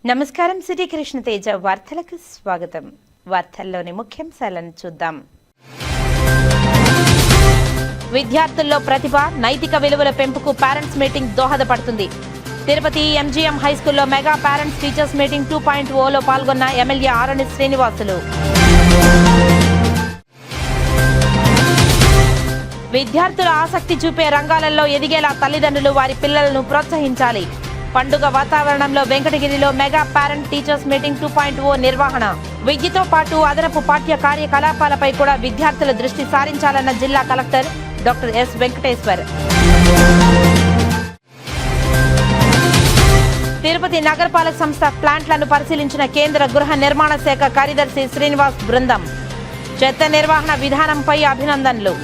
నమస్కారం. సిటీ కృష్ణ తేజ వార్తలకు స్వాగతం. వార్తల్లోని ముఖ్యాంశాలను చూద్దాం. విద్యార్థుల్లో ప్రతిభ, నైతిక విలువల పెంపుకు పేరెంట్స్ మీటింగ్ దోహదపడుతుంది. తిరుపతి ఎంజీఎం హైస్కూల్లో మెగా పేరెంట్స్ టీచర్స్ మీటింగ్ 2.0లో పాల్గొన్న ఎమ్మెల్యే ఆరణి శ్రీనివాసులు. విద్యార్థుల ఆసక్తి చూపే రంగాలలో ఎదిగేలా తల్లిదండ్రులు వారి పిల్లలను ప్రోత్సహించాలి. పండుగ వాతావరణంలో వెంకటగిరిలో మెగా పేరెంట్ టీచర్స్ మీటింగ్ 2.0 నిర్వహణ. విద్యతో పాటు అదనపు పాఠ్య కార్యకలాపాలపై కూడా విద్యార్థుల దృష్టి సారించాలన్న జిల్లా collector doctor yes Venkateshwar. Tirupati నగరపాలక సంస్థ ప్లాంట్లను పరిశీలించిన కేంద్ర గృహ నిర్మాణ శాఖ కార్యదర్శి శ్రీనివాస్ బృందం. చెత్త నిర్వహణ విధానంపై అభినందనలు.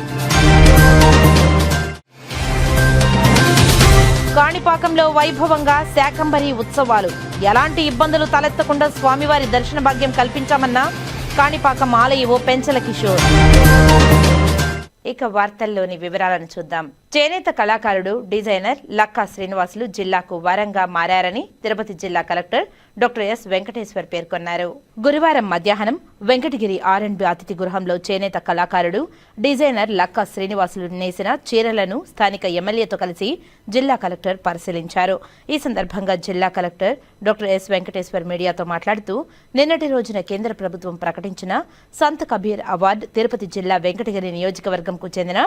కాణిపాకంలో వైభవంగా శాకంబరి ఉత్సవాలు. ఎలాంటి ఇబ్బందులు తలెత్తకుండా స్వామివారి దర్శన భాగ్యం కల్పించామన్న కాణిపాకం ఆలయ పెంచల కిషోర్. ఇక వార్తల్లోని వివరాలను చూద్దాం. చేనేత కళాకారుడు, డిజైనర్ లక్కా శ్రీనివాసులు జిల్లాకు వరంగా మారారని తిరుపతి జిల్లా కలెక్టర్ డాక్టర్ ఎస్ వెంకటేశ్వర్ పేర్కొన్నారు. గురువారం మధ్యాహ్నం వెంకటగిరి ఆర్ఎండ్బి అతిథి గృహంలో చేనేత కళాకారుడు, డిజైనర్ లక్కా శ్రీనివాసులు నేసిన చీరలను స్థానిక ఎమ్మెల్యేతో కలిసి జిల్లా కలెక్టర్ పరిశీలించారు. ఈ సందర్భంగా జిల్లా కలెక్టర్ డాక్టర్ ఎస్ వెంకటేశ్వర్ మీడియాతో మాట్లాడుతూ, నిన్నటి రోజున కేంద్ర ప్రభుత్వం ప్రకటించిన సంత్ కబీర్ అవార్డు తిరుపతి జిల్లా వెంకటగిరి నియోజకవర్గంకు చెందిన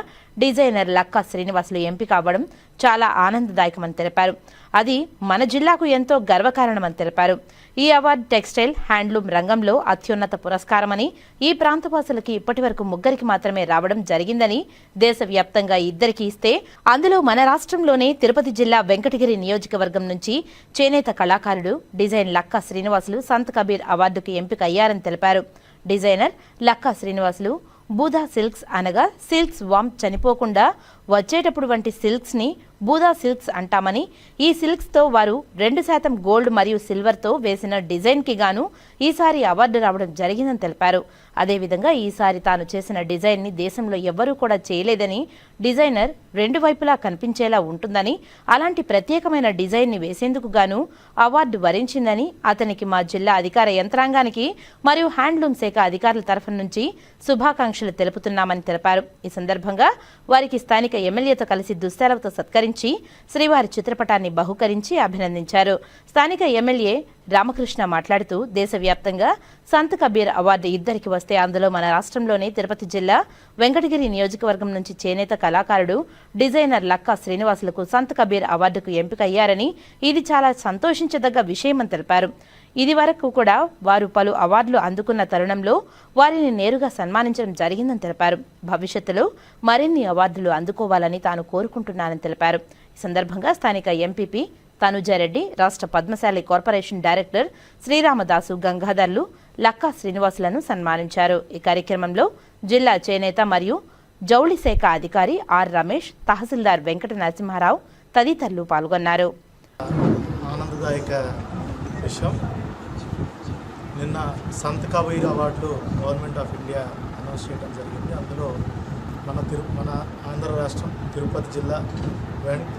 డిజైనర్ లక్కా శ్రీనివాసులు ఎంపిక అవ్వడం చాలా ఆనందదాయకమని తెలిపారు. అది మన జిల్లాకు ఎంతో గర్వకారణమని తెలిపారు. ఈ అవార్డు టెక్స్టైల్, హ్యాండ్లూమ్ రంగంలో అత్యున్నత పురస్కారమని, ఈ ప్రాంతవాసులకి ఇప్పటి వరకు 3 మాత్రమే రావడం జరిగిందని, దేశవ్యాప్తంగా 2 ఇస్తే అందులో మన రాష్ట్రంలోనే తిరుపతి జిల్లా వెంకటగిరి నియోజకవర్గం నుంచి చేనేత కళాకారుడు, డిజైన్ లక్కా శ్రీనివాసులు సంత్ కబీర్ అవార్డుకు ఎంపిక అయ్యారని తెలిపారు. డిజైనర్ లక్కా శ్రీనివాసులు బూదా సిల్క్స్ అనగా సిల్క్స్ వామ్ చనిపోకుండా వచ్చేటప్పుడు వంటి సిల్క్స్ ని బూదా సిల్క్స్ అంటామని, ఈ సిల్క్స్ తో వారు 2% గోల్డ్ మరియు సిల్వర్ తో వేసిన డిజైన్ కి గాను ఈసారి అవార్డు రావడం జరిగిందని తెలిపారు. అదేవిధంగా ఈసారి తాను చేసిన డిజైన్ ని దేశంలో ఎవ్వరూ కూడా చేయలేదని, డిజైనర్ 2 వైపులా కనిపించేలా ఉంటుందని, అలాంటి ప్రత్యేకమైన డిజైన్ ని వేసేందుకు గాను అవార్డు వరించిందని అతనికి మా జిల్లా అధికార యంత్రాంగానికి మరియు హ్యాండ్లూమ్ శాఖ అధికారుల తరఫు నుంచి శుభాకాంక్షలు తెలుపుతున్నామని తెలిపారు. ఈ సందర్భంగా వారికి స్థానిక ఎమ్మెల్యేతో కలిసి దుస్తెలతో సత్కరించి శ్రీవారి చిత్రపటాన్ని బహుకరించి అభినందించారు. స్థానిక ఎమ్మెల్యే రామకృష్ణ మాట్లాడుతూ, దేశవ్యాప్తంగా సంత్ కబీర్ అవార్డు 2 వస్తే అందులో మన రాష్ట్రంలోనే తిరుపతి జిల్లా వెంకటగిరి నియోజకవర్గం నుంచి చేనేత కళాకారుడు, డిజైనర్ లక్కా శ్రీనివాసులకు సంత్ కబీర్ అవార్డుకు ఎంపిక అయ్యారని, ఇది చాలా సంతోషించదగ్గ విషయమని తెలిపారు. ఇది వరకు కూడా వారు పలు అవార్డులు అందుకున్న తరుణంలో వారిని నేరుగా సన్మానించడం జరిగిందని తెలిపారు. భవిష్యత్తులో మరిన్ని అవార్డులు అందుకోవాలని తాను కోరుకుంటున్నానని తెలిపారు. ఈ సందర్భంగా స్థానిక ఎంపీపీ తనుజారెడ్డి, రాష్ట్ర పద్మశాలి కార్పొరేషన్ డైరెక్టర్ శ్రీరామదాసు గంగాధర్లు లక్కా శ్రీనివాసులను సన్మానించారు. ఈ కార్యక్రమంలో జిల్లా చేనేత మరియు జౌళి శాఖ అధికారి ఆర్ రమేష్, తహసీల్దార్ వెంకట నరసింహారావు తదితరులు పాల్గొన్నారు. నిన్న Sant Kabir award government of India announce చేయడం జరిగింది. అందులో మన ఆంధ్ర రాష్ట్రం తిరుపతి జిల్లా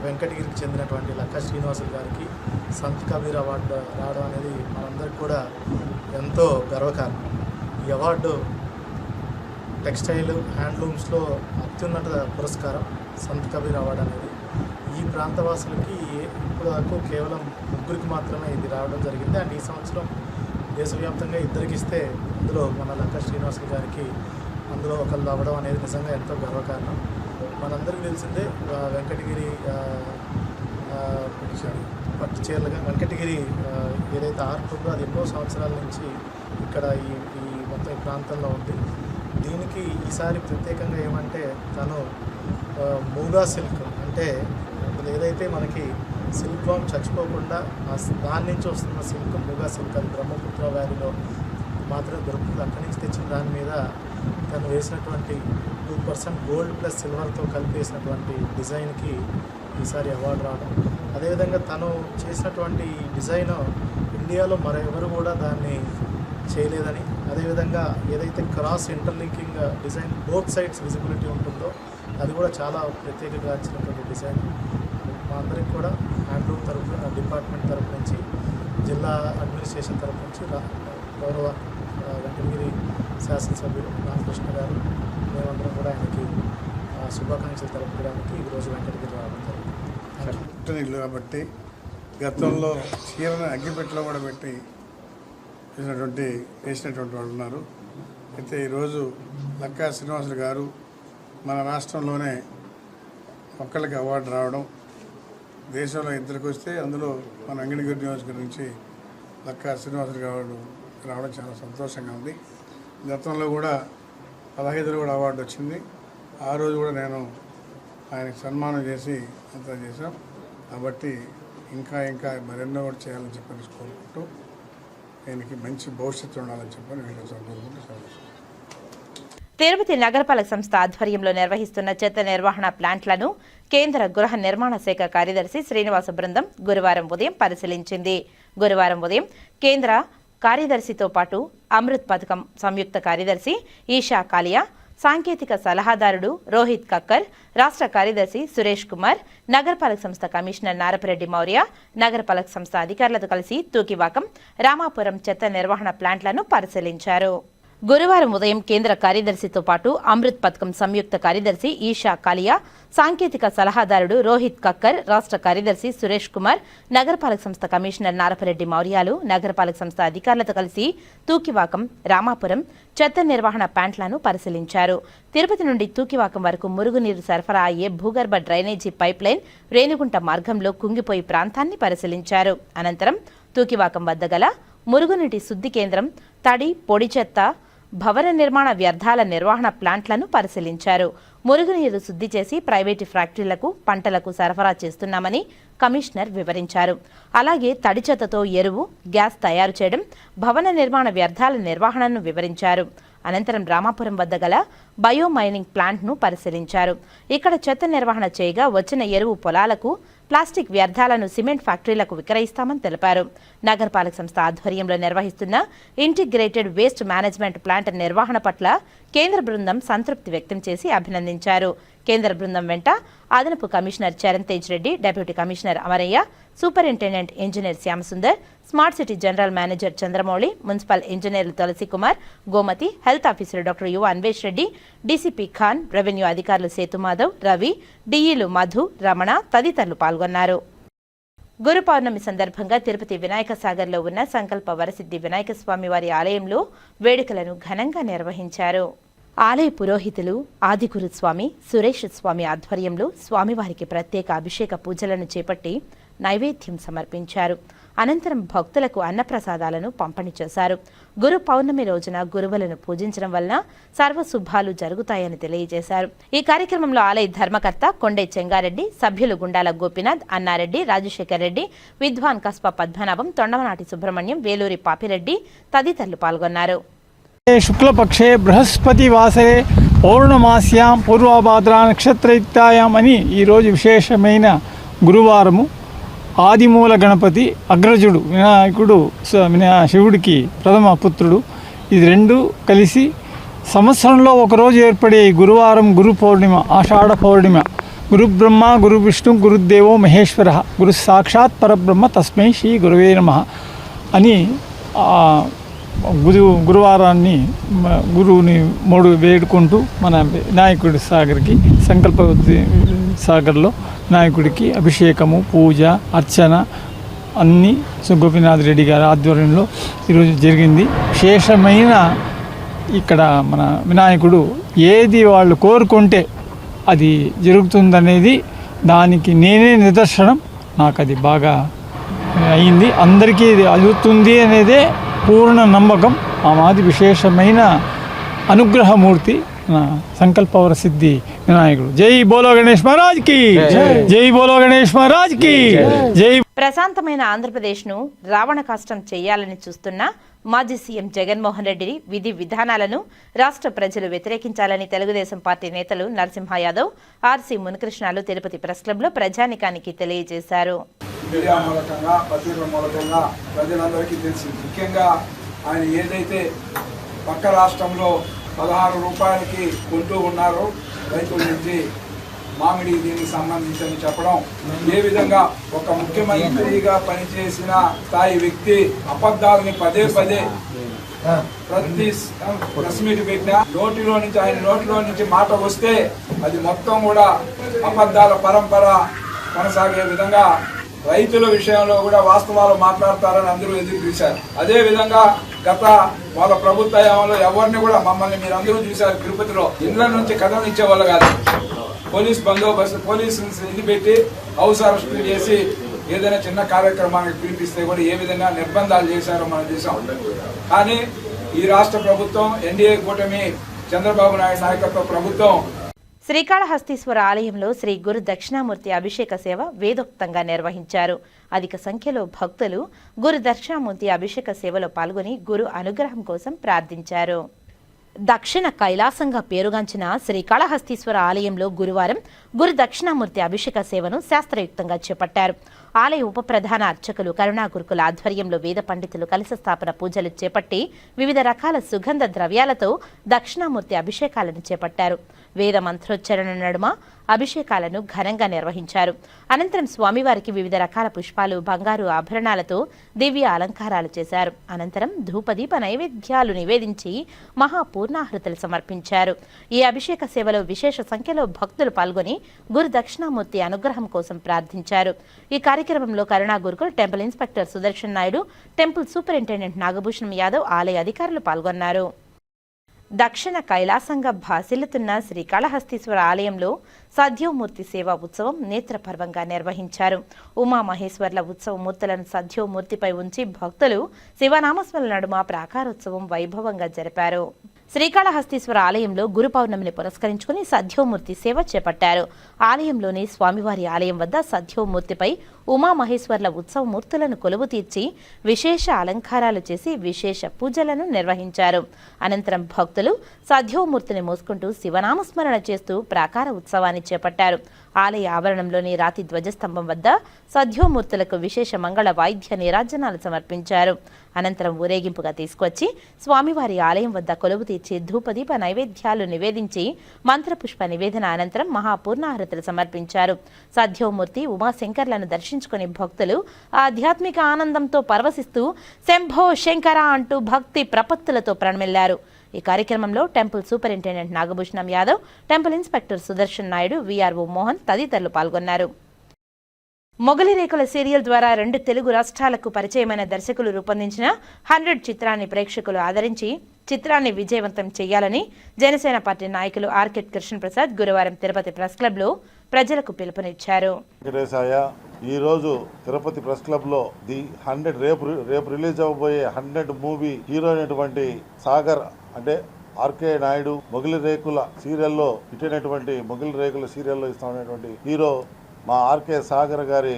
వెంకటగిరికి చెందినటువంటి లక్కా శ్రీనివాసులు గారికి సంత్ కబీర్ అవార్డు రావడం అనేది మనందరికీ కూడా ఎంతో గర్వకారణం. ఈ అవార్డు టెక్స్టైల్, హ్యాండ్లూమ్స్లో అత్యున్నత పురస్కారం సంత్ కబీర్ అవార్డు అనేది. ఈ ప్రాంతవాసులకి ఇప్పుడు దాకా కేవలం 3 మాత్రమే ఇది రావడం జరిగింది. అండ్ ఈ సంవత్సరం దేశవ్యాప్తంగా 2 ఇస్తే అందులో మన లక్కా శ్రీనివాసులు గారికి అందులో ఒకళ్ళు అవ్వడం అనేది నిజంగా ఎంతో గర్వకారణం. మనందరికీ తెలిసిందే, వెంకటగిరి పట్టు చీరలుగా వెంకటగిరి ఏదైతే ఆర్ట్ ఉందో అది ఎన్నో సంవత్సరాల నుంచి ఇక్కడ ఈ మొత్తం ఈ ప్రాంతంలో ఉంది. దీనికి ఈసారి ప్రత్యేకంగా ఏమంటే తను మూగా సిల్క్ అంటే ఏదైతే మనకి సిల్క్ వామ్ చచ్చిపోకుండా దాని నుంచి వస్తున్న సిల్క్ మూగా సిల్క్, అది బ్రహ్మపుత్ర వ్యాలీలో మాత్రమే దొరుకుతుంది. అక్కడి నుంచి తెచ్చిన దాని మీద తను వేసినటువంటి 2% గోల్డ్ ప్లస్ సిల్వర్తో కలిపి వేసినటువంటి డిజైన్కి ఈసారి అవార్డు రావడం. అదేవిధంగా తను చేసినటువంటి డిజైన్ ఇండియాలో మరెవరు కూడా దాన్ని చేయలేదని, అదేవిధంగా ఏదైతే cross interlinking design both sides visibility ఉంటుందో అది కూడా చాలా ప్రత్యేకంగా వచ్చినటువంటి డిజైన్. మా అందరికి కూడా హ్యాండ్లూమ్ తరఫున డిపార్ట్మెంట్ తరఫు నుంచి జిల్లా అడ్మినిస్ట్రేషన్ తరఫు నుంచి గౌరవ వెంకటగిరి శాసనసభ్యులు రామకృష్ణ గారు మేమందరం కూడా ఆయనకి శుభాకాంక్షలు తెలుపడానికి ఈరోజు వెంకటగిరి రావడం జరిగింది. ఇల్లు కాబట్టి గతంలో చీరను అగ్గిపెట్టలో కూడా పెట్టి వేసినటువంటి వాళ్ళు ఉన్నారు. అయితే ఈరోజు లక్కా శ్రీనివాసులు గారు మన రాష్ట్రంలోనే ఒక్కళ్ళకి అవార్డు రావడం, దేశంలో ఇద్దరికి వస్తే అందులో మన వెంకటగిరి నియోజకవర్గం నుంచి లక్కా శ్రీనివాసులు గారు రావడం చాలా సంతోషంగా ఉంది. గతంలో కూడా 15 కూడా అవార్డు వచ్చింది. ఆ రోజు కూడా నేను ఆయనకు సన్మానం చేసి అంతా చేశాం. కాబట్టి ఇంకా మరెన్నో కూడా చేయాలని చెప్పని కోరుకుంటూ ఆయనకి మంచి భవిష్యత్తు ఉండాలని చెప్పని నేను కోరుకుంటూ తిరుపతి నగరపాలక సంస్థ ఆధ్వర్యంలో నిర్వహిస్తున్న చెత్త నిర్వహణ ప్లాంట్లను కేంద్ర గృహ నిర్మాణ శాఖ కార్యదర్శి శ్రీనివాస బృందం గురువారం ఉదయం పరిశీలించింది. గురువారం ఉదయం కేంద్ర కార్యదర్శితో పాటు అమృత్ పథకం సంయుక్త కార్యదర్శి ఈషా కాలియా, సాంకేతిక సలహాదారుడు రోహిత్ కక్కర్, రాష్ట్ర కార్యదర్శి సురేష్ కుమార్, నగరపాలక సంస్థ కమిషనర్ నారపరెడ్డి మౌర్య, నగరపాలక సంస్థ అధికారులతో కలిసి తూకివాకం, రామాపురం చెత్త నిర్వహణ ప్లాంట్లను పరిశీలించారు. గురువారం ఉదయం కేంద్ర కార్యదర్శితో పాటు అమృత్ పథకం సంయుక్త కార్యదర్శి ఈషా కాలియా, సాంకేతిక సలహాదారుడు రోహిత్ కక్కర్, రాష్ట్ర కార్యదర్శి సురేష్ కుమార్, నగరపాలక సంస్థ కమిషనర్ నారపరెడ్డి మౌర్యాలు, నగరపాలక సంస్థ అధికారులతో కలిసి తూకివాకం, రామాపురం చెత్త నిర్వహణ ప్లాంట్లను పరిశీలించారు. తిరుపతి నుండి తూకివాకం వరకు మురుగునీరు సరఫరా అయ్యే భూగర్భ డ్రైనేజీ పైప్లైన్ రేణిగుంట మార్గంలో కుంగిపోయి ప్రాంతాన్ని పరిశీలించారు. అనంతరం తూకివాకం వద్ద గల మురుగునీటి శుద్ధి కేంద్రం, తడి, పొడి చెత్త, భవన నిర్మాణ వ్యర్థాల నిర్వహణ ప్లాంట్లను పరిశీలించారు. మురుగునీరు శుద్ధి చేసి ప్రైవేటు ఫ్యాక్టరీలకు, పంటలకు సరఫరా చేస్తున్నామని కమిషనర్ వివరించారు. అలాగే తడి చెత్తతో ఎరువు, గ్యాస్ తయారు చేయడం, భవన నిర్మాణ వ్యర్థాల నిర్వహణను వివరించారు. అనంతరం రామాపురం వద్ద గల బయో మైనింగ్ ప్లాంట్ను పరిశీలించారు. ఇక్కడ చెత్త నిర్వహణ చేయగా వచ్చిన ఎరువు పొలాలకు, ప్లాస్టిక్ వ్యర్థాలను సిమెంట్ ఫ్యాక్టరీలకు విక్రయిస్తామని తెలిపారు. నగరపాలక సంస్థ ఆధ్వర్యంలో నిర్వహిస్తున్న ఇంటిగ్రేటెడ్ వేస్ట్ మేనేజ్మెంట్ ప్లాంట్ నిర్వహణ పట్ల కేంద్ర బృందం సంతృప్తి వ్యక్తం చేసి అభినందించారు. కేంద్ర బృందం వెంట అదనపు commissioner Charan Tej Reddy, deputy commissioner Amarayya, superintendent engineer Shyamasundar, smart city general manager Chandramouli, municipal ఇంజనీర్లు Tulasi Kumar, Gomathi, health officer doctor Yuva Anvesh Reddy, DCP Khan, revenue అధికారులు సేతుమాధవ్, రవి, డిఈలు మధు, రమణ తదితరులు పాల్గొన్నారు. గురు పౌర్ణమి సందర్భంగా తిరుపతి వినాయక సాగర్లో ఉన్న సంకల్ప వరసిద్ధి వినాయక స్వామి వారి ఆలయంలో వేడుకలను ఘనంగా నిర్వహించారు. ఆలయ పురోహితులు ఆదిగురు స్వామి సురేష్ స్వామి ఆధ్వర్యంలో స్వామివారికి ప్రత్యేక అభిషేక పూజలను చేపట్టి నైవేద్యం సమర్పించారు. అనంతరం భక్తులకు అన్నప్రసాదాలను పంపిణీ చేశారు. గురు పౌర్ణమి రోజున గురువులను పూజించడం వలన సర్వశుభాలు జరుగుతాయని తెలియజేశారు. ఈ కార్యక్రమంలో ఆలయ ధర్మకర్త కొండే చెంగారెడ్డి, సభ్యులు గుండాల గోపీనాథ్, అన్నారెడ్డి, రాజశేఖర్ రెడ్డి, విద్వాన్ కస్ప పద్మనాభం, తొండమనాటి సుబ్రహ్మణ్యం, వేలూరి పాపిరెడ్డి తదితరులు పాల్గొన్నారు. శుక్లపక్షే బృహస్పతివాసరే పౌర్ణమాస్యాం పూర్వభాద్రా నక్షత్రయుక్తాయాం అని ఈరోజు విశేషమైన గురువారము. ఆదిమూల గణపతి అగ్రజుడు వినాయకుడు శివుడికి ప్రథమ పుత్రుడు. ఇది రెండు కలిసి సంవత్సరంలో ఒకరోజు ఏర్పడే గురువారం గురు పౌర్ణిమ, ఆషాఢ పౌర్ణిమ. గురు బ్రహ్మ గురు విష్ణు గురుదేవో మహేశ్వర గురు సాక్షాత్ పరబ్రహ్మ తస్మై శ్రీ గురువే నమః అని గురువారాన్ని గురువుని మూడు వేడుకుంటూ మన వినాయకుడి సాగర్కి సంకల్ప సాగర్లో వినాయకుడికి అభిషేకము, పూజ, అర్చన అన్నీ గోపీనాథ్ రెడ్డి గారి ఆధ్వర్యంలో ఈరోజు జరిగింది. విశేషమైన ఇక్కడ మన వినాయకుడు ఏది వాళ్ళు కోరుకుంటే అది జరుగుతుందనేది దానికి నేనే నిదర్శనం. నాకు అది బాగా అయింది. అందరికీ ఇది అవుతుంది అనేదే పూర్ణ నమ్మకం. ఆ మాది విశేషమైన అనుగ్రహమూర్తి సంకల్పవర సిద్ధి వినాయకుడు. జై బోలో గణేష్ మహారాజ్ కి జై బోలో గణేష్ మహారాజ్ కి జై. ప్రశాంతమైన ఆంధ్రప్రదేశ్ను రావణ కాష్టం చేయాలని చూస్తున్న మాజీ సీఎం జగన్మోహన్ రెడ్డి విధి విధానాలను రాష్ట్ర ప్రజలు వ్యతిరేకించాలని తెలుగుదేశం పార్టీ నేతలు నరసింహ యాదవ్, ఆర్సీ మునికృష్ణాలు తిరుపతి ప్రెస్ క్లబ్లో ప్రజానికానికి తెలియజేశారు. మీడియా మూలకంగా, పత్రికల మూలకంగా ప్రజలందరికీ తెలిసి, ముఖ్యంగా ఆయన ఏదైతే పక్క రాష్ట్రంలో 16 రూపాయలకి కొంటూ ఉన్నారో రైతుల నుంచి, మామిడి దీనికి సంబంధించి అని చెప్పడం, ఏ విధంగా ఒక ముఖ్యమంత్రిగా పనిచేసిన స్థాయి వ్యక్తి అబద్ధాలని పదే పదే ప్రతి ప్రెస్ మీట్ పెట్టినా ఆయన నోటిలో నుంచి మాట వస్తే అది మొత్తం కూడా అబద్ధాల పరంపర కొనసాగే విధంగా రైతుల విషయంలో కూడా వాస్తవాలు మాట్లాడతారని అందరూ ఎదురు చూశారు. అదే విధంగా గత వాళ్ళ ప్రభుత్వ హయాంలో ఎవరిని కూడా మమ్మల్ని మీరు అందరూ చూశారు, తిరుపతిలో ఇళ్ల నుంచి కథలు ఇచ్చేవాళ్ళు కాదు. పోలీస్ బందోబస్తు పోలీసులు ఇది పెట్టి హౌస్ అరెస్టులు చేసి ఏదైనా చిన్న కార్యక్రమానికి పిలిపిస్తే కూడా ఏ విధంగా నిర్బంధాలు చేశారో మనం చూసాం. కానీ ఈ రాష్ట్ర ప్రభుత్వం, ఎన్డీఏ కూటమి, చంద్రబాబు నాయుడు నాయకత్వ ప్రభుత్వం శ్రీకాళహస్తీశ్వర ఆలయంలో శ్రీ గురు దక్షిణామూర్తి అభిషేక సేవ వేదోక్తంగా నిర్వహించారు. అధిక సంఖ్యలో భక్తులు గురు దక్షిణామూర్తి అభిషేక సేవలో పాల్గొని గురు అనుగ్రహం కోసం ప్రార్థించారు. దక్షిణ కైలాసంగా పేరుగాంచిన శ్రీకాళహస్తీశ్వర ఆలయంలో గురువారం గురు దక్షిణామూర్తి అభిషేక సేవను శాస్త్రయుక్తంగా చేపట్టారు. ఆలయ ఉప ప్రధాన అర్చకులు కరుణా గురుకుల ఆధ్వర్యంలో వేద పండితులు కలశ స్థాపన పూజలు చేపట్టి వివిధ రకాల సుగంధ ద్రవ్యాలతో దక్షిణామూర్తి అభిషేకాలను చేపట్టారు. వేద మంత్రోచ్చరణ నడుమ అభిషేకాలను ఘనంగా నిర్వహించారు. అనంతరం స్వామివారికి వివిధ రకాల పుష్పాలు, బంగారు ఆభరణాలతో దివ్య అలంకారాలు చేశారు. అనంతరం ధూపదీప నైవేద్యాలు నివేదించి మహాపూర్ణాహృతులు సమర్పించారు. ఈ అభిషేక సేవలో విశేష సంఖ్యలో భక్తులు పాల్గొని గురు దక్షిణామూర్తి అనుగ్రహం కోసం ప్రార్థించారు. ఈ కార్యక్రమంలో కరుణా Gurukul temple inspector Sudarshan Naidu, temple superintendent Nagabhushanam Yadav, ఆలయ అధికారులు పాల్గొన్నారు. దక్షిణ కైలాసంగా భాసిల్లుతున్న శ్రీకాళహస్తీశ్వర ఆలయంలో సద్యోమూర్తి సేవా ఉత్సవం నేత్రపర్వంగా నిర్వహించారు. ఉమామహేశ్వర్ల ఉత్సవ మూర్తులను సద్యోమూర్తిపై ఉంచి భక్తులు శివనామస్మరణ నడుమ ప్రాకారోత్సవం వైభవంగా జరిపారు. శ్రీకాళహస్తీశ్వర ఆలయంలో గురు పౌర్ణమిని పురస్కరించుకుని సద్యోమూర్తి సేవ చేపట్టారు. ఆలయంలోని స్వామివారి ఆలయం వద్ద సద్యోమూర్తిపై ఉమామహేశ్వర్ల ఉత్సవ మూర్తులను కొలువు తీర్చి విశేష అలంకారాలు చేసి విశేష పూజలను నిర్వహించారు. అనంతరం భక్తులు సద్యోమూర్తిని మోసుకుంటూ శివనామస్మరణ చేస్తూ ప్రాకార ఉత్సవాన్ని చేపట్టారు. ఆలయ ఆవరణంలోని రాతి ధ్వజస్తంభం వద్ద సద్యోమూర్తులకు విశేష మంగళ వాయిద్య నీరాజనాలు సమర్పించారు. అనంతరం ఊరేగింపుగా తీసుకొచ్చి స్వామివారి ఆలయం వద్ద కొలువు తీర్చి ధూపదీప నైవేద్యాలు నివేదించి మంత్రపుష్ప నివేదన అనంతరం మహాపూర్ణాహృతులు సమర్పించారు. సద్యోమూర్తి, ఉమాశంకర్లను దర్శించుకుని భక్తులు ఆధ్యాత్మిక ఆనందంతో పరవశిస్తూ శంభో శంకర అంటూ భక్తి ప్రపత్తులతో ప్రణమిల్లారు. ఈ కార్యక్రమంలో temple superintendent Nagabhushanam Yadav, temple inspector Sudarshan Naidu, VRO Mohan తదితరులు పాల్గొన్నారు. మొగలి రేకుల సీరియల్ ద్వారా 2 తెలుగు రాష్ట్రాలకు పరిచయమైన దర్శకులు రూపొందించిన 100 చిత్రాన్ని ప్రేక్షకులు ఆదరించి చిత్రాన్ని విజయవంతం చేయాలని జనసేన పార్టీ నాయకులు ఆర్కే కృష్ణప్రసాద్ గురువారం తిరుపతి ప్రెస్ క్లబ్లో ప్రజలకు పిలుపునిచ్చారు. ఈరోజు తిరుపతి ప్రెస్ క్లబ్లో ది 100 రేపు రిలీజ్ అవబోయే 100 మూవీ హీరో అయినటువంటి సాగర్ అంటే ఆర్కే నాయుడు మొగలి రేకుల సీరియల్లో ఇచ్చినటువంటి మొగలి రేకుల సీరియల్లో ఇస్తున్నటువంటి హీరో మా ఆర్కే సాగర్ గారి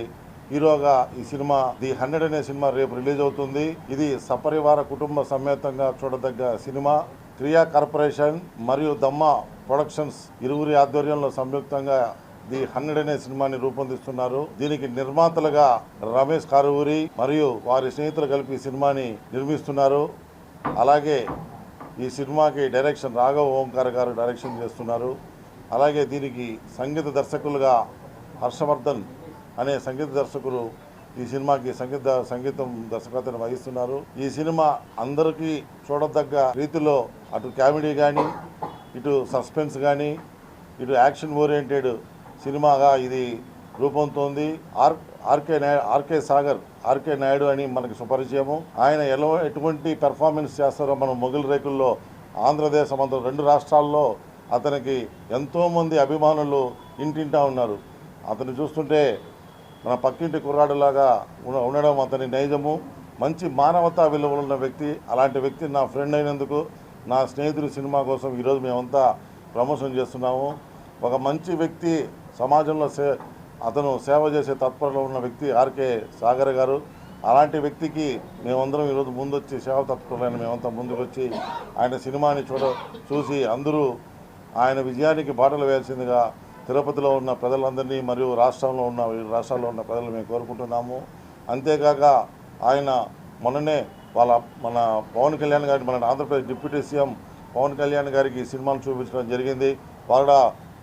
హీరోగా ఈ సినిమా ది 100 అనే సినిమా రేపు రిలీజ్ అవుతుంది. ఇది సపరివార కుటుంబ సమేతంగా చూడదగ్గ సినిమా. క్రియా కార్పొరేషన్ మరియు దమ్మ ప్రొడక్షన్స్ ఇరువురి ఆధ్వర్యంలో సంయుక్తంగా ది 100 అనే సినిమాని రూపొందిస్తున్నారు. దీనికి నిర్మాతలుగా రమేష్ కారువూరి మరియు వారి స్నేహితులు కలిపి ఈ సినిమాని నిర్మిస్తున్నారు. అలాగే ఈ సినిమాకి డైరెక్షన్ రాఘవ్ ఓంకార్ గారు డైరెక్షన్ చేస్తున్నారు. అలాగే దీనికి సంగీత దర్శకులుగా హర్షవర్ధన్ అనే సంగీత దర్శకులు ఈ సినిమాకి సంగీతం దర్శకత్వం వహిస్తున్నారు. ఈ సినిమా అందరికీ చూడదగ్గ రీతిలో అటు కామెడీ కానీ, ఇటు సస్పెన్స్ కానీ, ఇటు యాక్షన్ ఓరియంటెడ్ సినిమాగా ఇది రూపొందుతోంది. ఆర్కే నాయుడు అని మనకి సుపరిచయము. ఆయన ఎటువంటి పెర్ఫార్మెన్స్ చేస్తారో మనం మొగలి రేకుల్లో ఆంధ్రదేశం అంతా 2 రాష్ట్రాల్లో అతనికి ఎంతోమంది అభిమానులు ఇంటింటా ఉన్నారు. అతను చూస్తుంటే మన పక్కింటి కుర్రాడులాగా ఉండడం అతని నైజము. మంచి మానవతా విలువలు ఉన్న వ్యక్తి. అలాంటి వ్యక్తి నా ఫ్రెండ్ అయినందుకు, నా స్నేహితుడి సినిమా కోసం ఈరోజు మేమంతా ప్రమోషన్ చేస్తున్నాము. ఒక మంచి వ్యక్తి, సమాజంలో అతను సేవ చేసే తత్పరలో ఉన్న వ్యక్తి ఆర్కే సాగర్ గారు. అలాంటి వ్యక్తికి మేమందరం ఈరోజు ముందొచ్చి సేవ తత్పరులైన మేమంతా ముందుకు వచ్చి ఆయన సినిమాని చూసి అందరూ ఆయన విజయానికి బాటలు వేయాల్సిందిగా తిరుపతిలో ఉన్న ప్రజలందరినీ మరియు రాష్ట్రాల్లో ఉన్న ప్రజలు మేము కోరుకుంటున్నాము. అంతేకాక ఆయన మొన్ననే మన పవన్ కళ్యాణ్ గారి, మన ఆంధ్రప్రదేశ్ డిప్యూటీ సీఎం పవన్ కళ్యాణ్ గారికి ఈ సినిమాను చూపించడం జరిగింది. వాళ్ళ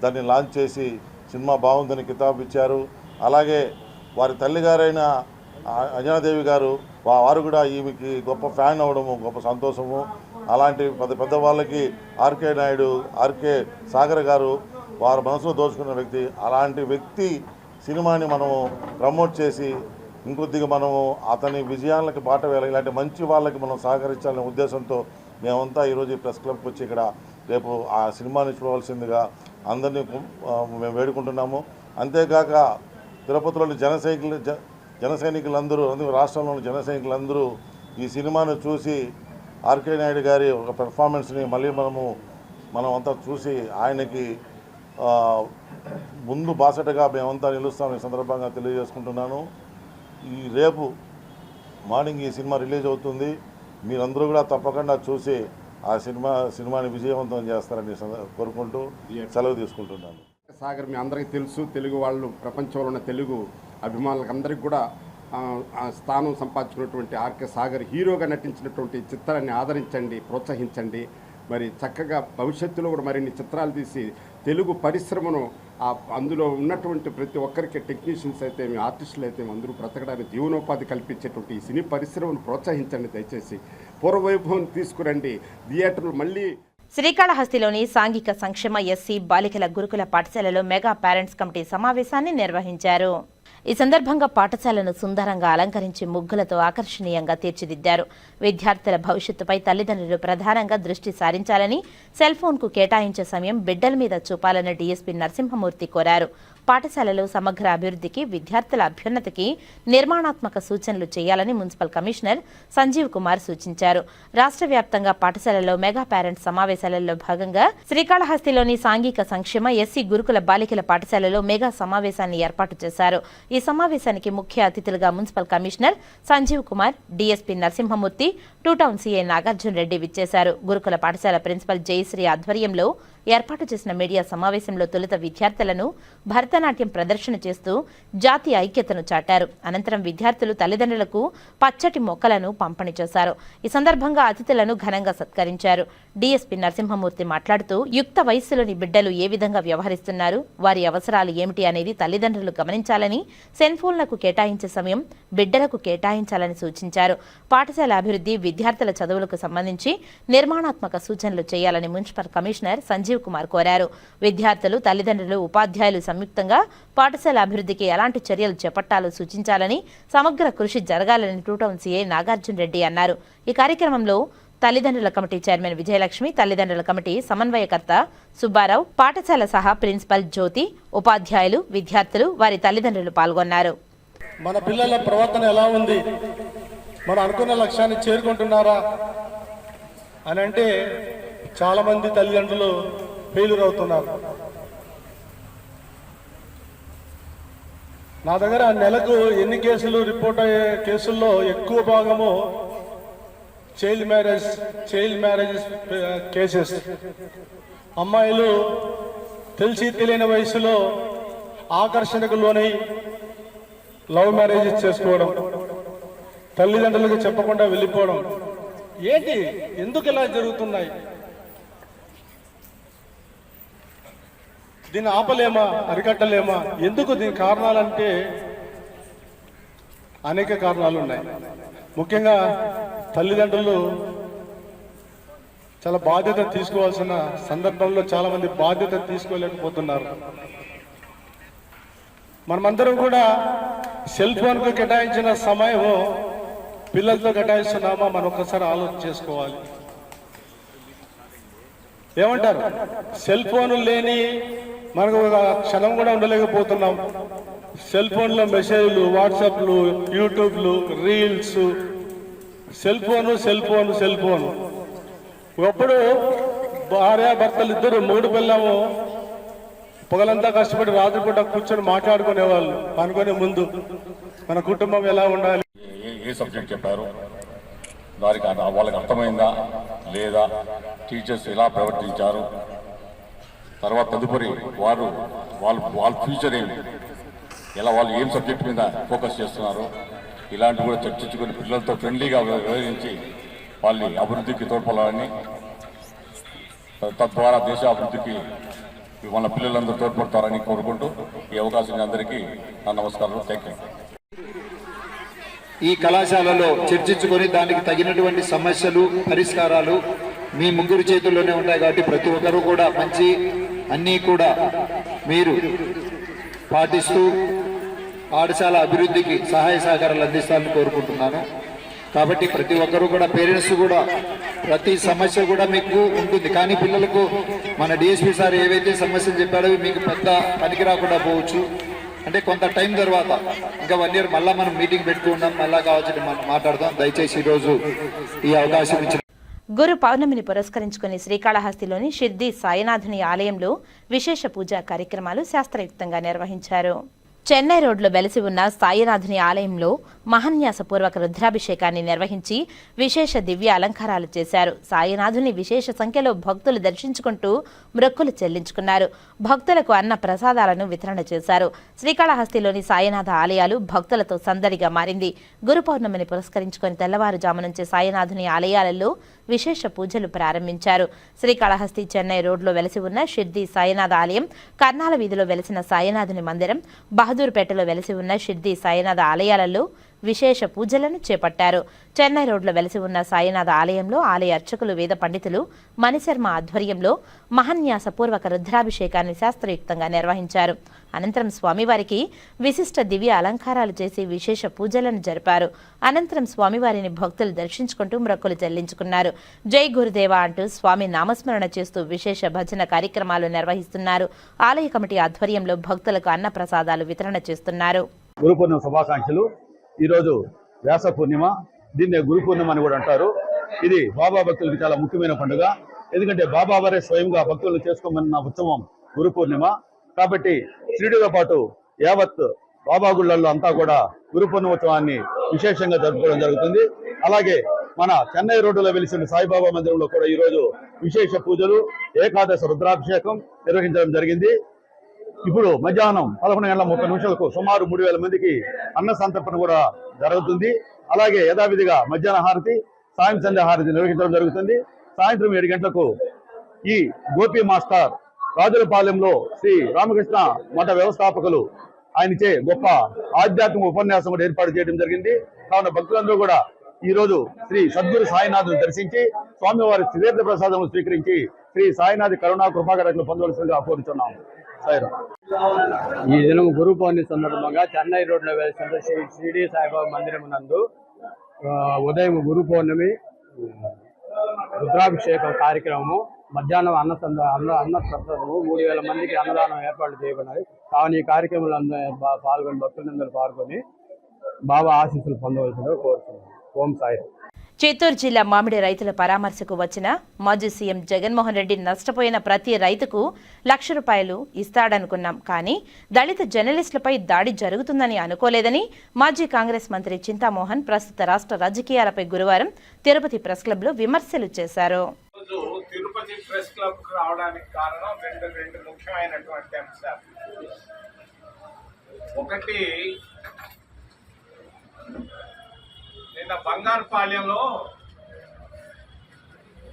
దాన్ని లాంచ్ చేసి సినిమా బాగుందని కితాబు ఇచ్చారు. అలాగే వారి తల్లిగారైన అంజనాదేవి గారు వారు కూడా ఈమెకి గొప్ప ఫ్యాన్ అవ్వడము గొప్ప సంతోషము. అలాంటి పెద్ద వాళ్ళకి ఆర్కే నాయుడు, ఆర్కే సాగర్ గారు వారి మనసులో దోచుకున్న వ్యక్తి. అలాంటి వ్యక్తి సినిమాని మనము ప్రమోట్ చేసి ఇంకొద్దిగా మనము అతని విజయాలకి బాట వేయాలి. ఇలాంటి మంచి వాళ్ళకి మనం సహకరించాలనే ఉద్దేశంతో మేమంతా ఈరోజు ఈ ప్రెస్ క్లబ్కి వచ్చి ఇక్కడ రేపు ఆ సినిమాని చూడవలసిందిగా అందరినీ మేము వేడుకుంటున్నాము. అంతేకాక తిరుపతిలోని జన సైనికులందరూ రాష్ట్రంలోని జన సైనికులందరూ ఈ సినిమాను చూసి ఆర్కే నాయుడు గారి ఒక పెర్ఫార్మెన్స్ని మళ్ళీ మనం అంతా చూసి ఆయనకి ముందు బాసటగా మేమంతా నిలుస్తామని సందర్భంగా తెలియజేసుకుంటున్నాను. ఈ రేపు మార్నింగ్ ఈ సినిమా రిలీజ్ అవుతుంది. మీరందరూ కూడా తప్పకుండా చూసి ఆ సినిమాని విజయవంతం చేస్తారని కోరుకుంటూ సెలవు తీసుకుంటున్నాను. సాగర్ మీ అందరికీ తెలుసు. తెలుగు వాళ్ళు ప్రపంచంలో ఉన్న తెలుగు అభిమానులకు అందరికీ కూడా స్థానం సంపాదించుకున్నటువంటి ఆర్కే సాగర్ హీరోగా నటించినటువంటి చిత్రాన్ని ఆదరించండి, ప్రోత్సహించండి. మరి చక్కగా భవిష్యత్తులో కూడా మరిన్ని చిత్రాలు తీసి తెలుగు పరిశ్రమను అందులో ఉన్నటువంటి ప్రతి ఒక్కరికి టెక్నీషియన్స్ అయితే ఆర్టిస్టులు అయితే అందరూ బ్రతకడానికి జీవనోపాధి కల్పించేటువంటి ఈ సినీ పరిశ్రమను ప్రోత్సహించండి. దయచేసి పూర్వవైభవం తీసుకురండి. థియేటర్లు మళ్ళీ శ్రీకాళహస్తిలోని సాంఘిక సంక్షేమ ఎస్సీ బాలికల గురుకుల పాఠశాలలో మెగా పేరెంట్స్ కమిటీ సమావేశాన్ని నిర్వహించారు. ఈ సందర్భంగా పాఠశాలను సుందరంగా అలంకరించి ముగ్గులతో ఆకర్షణీయంగా తీర్చిదిద్దారు. విద్యార్థుల భవిష్యత్తుపై తల్లిదండ్రులు ప్రధానంగా దృష్టి సారించాలని, సెల్ ఫోన్కు కేటాయించే సమయం బిడ్డల మీద చూపాలని డీఎస్పీ నరసింహమూర్తి కోరారు. పాఠశాలలో సమగ్ర అభివృద్ధికి, విద్యార్థుల అభ్యున్నతికి నిర్మాణాత్మక సూచనలు చేయాలని మున్సిపల్ కమిషనర్ సంజీవ్ కుమార్ సూచించారు. రాష్ట్ర వ్యాప్తంగా పాఠశాలలో మెగా పేరెంట్స్ సమావేశాలలో భాగంగా శ్రీకాళహస్తిలోని సాంఘిక సంక్షేమ ఎస్సీ గురుకుల బాలికల పాఠశాలలో మెగా సమావేశాన్ని ఏర్పాటు చేశారు. ఈ సమావేశానికి ముఖ్య అతిథులుగా municipal commissioner Sanjeev Kumar, DSP Narasimhamurthy, two town CI Nagarjuna Reddy విచ్చేశారు. గురుకుల పాఠశాల ప్రిన్సిపల్ జయశ్రీ ఆధ్వర్యంలో ఏర్పాటు చేసిన మీడియా సమావేశంలో తొలుత విద్యార్థులను భరతనాట్యం ప్రదర్శన చేస్తూ జాతీయ ఐక్యతను చాటారు. అనంతరం విద్యార్థులు తల్లిదండ్రులకు పచ్చటి మొక్కలను పంపిణీ చేశారు. ఈ సందర్భంగా అతిథులను ఘనంగా సత్కరించారు. డీఎస్పీ నరసింహమూర్తి మాట్లాడుతూ యుక్త వయస్సులోని బిడ్డలు ఏ విధంగా వ్యవహరిస్తున్నారు, వారి అవసరాలు ఏమిటి అనేది తల్లిదండ్రులు గమనించాలని, సెల్ ఫోన్లకు కేటాయించే సమయం బిడ్డలకు కేటాయించాలని సూచించారు. పాఠశాల అభివృద్ధి, విద్యార్థుల చదువులకు సంబంధించి నిర్మాణాత్మక సూచనలు చేయాలని మున్సిపల్ కమిషనర్ సంజీవ్ కుమార్ కోరారు. విద్యార్థులు, తల్లిదండ్రులు, ఉపాధ్యాయులు సంయుక్తంగా పాఠశాల అభివృద్ధికి ఎలాంటి చర్యలు చేపట్టాలో సూచించాలని, సమగ్ర కృషి జరగాలని two town CI Nagarjuna Reddy అన్నారు. ఈ కార్యక్రమంలో తల్లిదండ్రుల కమిటీ చైర్మన్ విజయలక్ష్మి, తల్లిదండ్రుల కమిటీ సమన్వయకర్త సుబ్బారావు, పాఠశాల సహా ప్రిన్సిపల్ జ్యోతి, ఉపాధ్యాయులు, విద్యార్థులు, వారి తల్లిదండ్రులు పాల్గొన్నారు. మన పిల్లల ప్రవర్తన ఎలా ఉంది, మనం అనుకున్న లక్ష్యాన్ని చేరుకుంటున్నారా అని అంటే చాలామంది తల్లిదండ్రులు ఫెయిల్యూర్ అవుతున్నారు. నా దగ్గర నెలకు ఎన్ని కేసులు రిపోర్ట్ అయ్యే కేసుల్లో ఎక్కువ భాగము చైల్డ్ మ్యారేజ్ కేసెస్. అమ్మాయిలు తెలిసి తెలియని వయసులో ఆకర్షణకు లోనై లవ్ మ్యారేజెస్ చేసుకోవడం, తల్లిదండ్రులకు చెప్పకుండా వెళ్ళిపోవడం. ఏంటి, ఎందుకు ఇలా జరుగుతున్నాయి? దీన్ని ఆపలేమా, అరికట్టలేమా? ఎందుకు దీని కారణాలంటే అనేక కారణాలు ఉన్నాయి. ముఖ్యంగా తల్లిదండ్రులు చాలా బాధ్యత తీసుకోవాల్సిన సందర్భంలో చాలా మంది బాధ్యత తీసుకోలేకపోతున్నారు. మనమందరం కూడా సెల్ ఫోన్కు కేటాయించిన సమయం పిల్లలతో కేటాయిస్తున్నామా మనం ఒక్కసారి ఆలోచన చేసుకోవాలి. ఏమంటారు? సెల్ ఫోన్ లేని మనకు ఒక క్షణం కూడా ఉండలేకపోతున్నాం. సెల్ ఫోన్లో మెసేజ్లు, వాట్సాప్లు, యూట్యూబ్లు, రీల్స్, సెల్ ఫోను. ఒకప్పుడు భార్యాభర్తలు ఇద్దరు, మూడు పిల్లము పొగలంతా కష్టపడి రాత్రిపూట కూర్చొని మాట్లాడుకునేవాళ్ళు. అనుకునే ముందు మన కుటుంబం ఎలా ఉండాలి, ఏ సబ్జెక్ట్ చెప్పారు, వారికి వాళ్ళకి అర్థమైందా లేదా, టీచర్స్ ఎలా ప్రవర్తించారు, తర్వాత తదుపరి వాళ్ళ ఫ్యూచర్ ఏమి, ఎలా వాళ్ళు ఏం సబ్జెక్ట్ మీద ఫోకస్ చేస్తున్నారు, ఇలాంటివి కూడా చర్చించుకొని పిల్లలతో ఫ్రెండ్లీగా వ్యవహరించి వాళ్ళని అభివృద్ధికి తోడ్పడాలని, తద్వారా దేశ అభివృద్ధికి మన పిల్లలందరూ తోడ్పడతారని కోరుకుంటూ ఈ అవకాశం అందరికీ నా నమస్కారాలు. Thank you. ఈ కళాశాలలో చర్చించుకొని దానికి తగినటువంటి సమస్యలు పరిష్కారాలు మీ ముగ్గురు చేతుల్లోనే ఉంటాయి కాబట్టి ప్రతి ఒక్కరూ కూడా మంచి అన్నీ కూడా మీరు పాటిస్తూ పాఠశాల అభివృద్ధికి సహాయ సహకారాలు అందిస్తారని కోరుకుంటున్నాను. కాబట్టి ప్రతి ఒక్కరూ కూడా పేరెంట్స్ కూడా ప్రతి సమస్య కూడా మీకు ఉంటుంది, కానీ పిల్లలకు మన డిఎస్పీ సార్ ఏవైతే సమస్యలు చెప్పాడో మీకు పెద్ద పనికి రాకుండా పోవచ్చు. అంటే కొంత టైం తర్వాత ఇంకా 1 year మళ్ళీ మనం మీటింగ్ పెట్టుకుందాం, మళ్ళా కావాల్సి మనం మాట్లాడదాం. దయచేసి ఈరోజు ఈ అవకాశం ఇచ్చిన గురు పౌర్ణమిని పురస్కరించుకుని శ్రీకాళహస్తిలోని షిర్డీ సాయినాథుని ఆలయంలో విశేష పూజా కార్యక్రమాలు శాస్త్రయుక్తంగా నిర్వహించారు. చెన్నై రోడ్లో వెలసి ఉన్న సాయినాథుని ఆలయంలో మహాన్యాసపూర్వక రుద్రాభిషేకాన్ని నిర్వహించి విశేష దివ్య అలంకారాలు చేశారు. సాయినాథుని విశేష సంఖ్యలో భక్తులు దర్శించుకుంటూ మొక్కులు చెల్లించుకున్నారు. భక్తులకు అన్న ప్రసాదాలను వితరణ చేశారు. శ్రీకాళహస్తిలోని సాయినాథ ఆలయాలు భక్తులతో సందడిగా మారింది. గురు పౌర్ణమిని పురస్కరించుకుని తెల్లవారుజాము నుంచి సాయినాథుని ఆలయాలలో విశేష పూజలు ప్రారంభించారు. శ్రీకాళహస్తి చెన్నై రోడ్లో వెలసి ఉన్న షిర్డీ సాయినాథ ఆలయం, కర్నాల వీధిలో వెలసిన సాయినాథుని మందిరం, బహదూర్పేటలో వెలసి ఉన్న షిర్డీ సాయినాథ ఆలయాలలో విశేష పూజలను చేపట్టారు. చెన్నై రోడ్లో వెలసి ఉన్న సాయినాథ ఆలయంలో ఆలయ అర్చకులు వేద పండితులు మణిశర్మ ఆధ్వర్యంలో మహాన్యాసపూర్వక రుద్రాభిషేకాన్ని శాస్త్రయుక్తంగా నిర్వహించారు. అనంతరం స్వామివారికి విశిష్ట దివ్య అలంకారాలు చేసి విశేష పూజలను జరిపారు. అనంతరం స్వామివారిని భక్తులు దర్శించుకుంటూ మొక్కులు చెల్లించుకున్నారు. జై గురుదేవ అంటూ స్వామి నామస్మరణ చేస్తూ విశేష భజన కార్యక్రమాలు నిర్వహిస్తున్నారు. ఆలయ కమిటీ ఆధ్వర్యంలో భక్తులకు అన్న ప్రసాదాలు వితరణ చేస్తున్నారు. గురు పూర్ణిమ శుభాకాంక్షలు. ఈరోజు వ్యాస పూర్ణిమ, దీన్నే గురు పూర్ణిమ అని కూడా అంటారు. ఇది బాబా భక్తులకు చాలా ముఖ్యమైన పండుగ. ఎందుకంటే బాబా వారే స్వయంగా భక్తులను చేసుకోమన్న ఉత్సవం గురు పూర్ణిమ. కాబట్టి షిరిడీతో పాటు యావత్ బాబా గుళ్ళల్లో అంతా కూడా గురు పూర్ణిమోత్సవాన్ని విశేషంగా జరుపుకోవడం జరుగుతుంది. అలాగే మన చెన్నై రోడ్డులో వెలిసిన సాయిబాబా మందిరంలో కూడా ఈరోజు విశేష పూజలు, ఏకాదశ రుద్రాభిషేకం నిర్వహించడం జరిగింది. ఇప్పుడు మధ్యాహ్నం 11:30 సుమారు 3,000 మందికి అన్న సంతర్పణ కూడా జరుగుతుంది. అలాగే యథావిధిగా మధ్యాహ్న హారతి, సాయం సంధ్య హారతి నిర్వహించడం జరుగుతుంది. సాయంత్రం 7 గంటలకు ఈ గోపి మాస్టర్ రాజులపాలెంలో శ్రీ రామకృష్ణ మఠ వ్యవస్థాపకులు ఆయనచే గొప్ప ఆధ్యాత్మిక ఉపన్యాసం కూడా ఏర్పాటు చేయడం జరిగింది. కావున భక్తులందరూ కూడా ఈ రోజు శ్రీ సద్గురు సాయినాథుని దర్శించి స్వామివారి తీర్థ ప్రసాదములు స్వీకరించి శ్రీ సాయినాథి కరుణా కృపాకరకులు పొందవలసిందిగా కోరుతున్నాము. ఈ దినం గురు పౌర్ణమి సందర్భంగా చెన్నై రోడ్లో వెలిసిన షిరిడీ సాయిబాబా మందిరం నందు ఉదయం గురు పౌర్ణమి రుద్రాభిషేకం కార్యక్రమము, మధ్యాహ్నం అన్న ప్రసాదము, 3,000 మందికి అన్నదానం ఏర్పాటు చేయబడినది. కావున ఈ కార్యక్రమంలో పాల్గొని భక్తులందరూ పాల్గొని బాబా ఆశీస్సులు పొందవలసిందిగా కోరుతున్నాను. ఓం సాయి. చిత్తూరు జిల్లా మామిడి రైతుల పరామర్శకు వచ్చిన మాజీ సీఎం జగన్మోహన్ రెడ్డి నష్టపోయిన ప్రతి రైతుకు ₹1,00,000 ఇస్తాడనుకున్నాం, కానీ దళిత జర్నలిస్టులపై దాడి జరుగుతుందని అనుకోలేదని మాజీ కాంగ్రెస్ మంత్రి చింతామోహన్ ప్రస్తుత రాష్ట్ర రాజకీయాలపై గురువారం తిరుపతి ప్రెస్ క్లబ్లో విమర్శలు చేశారు. తిరుపతి ప్రెస్ క్లబ్ రావడానికి కారణం రెండు ముఖ్యమైనటువంటి అంశాలు. ఒకటి, నిన్న బంగారుపాలెంలో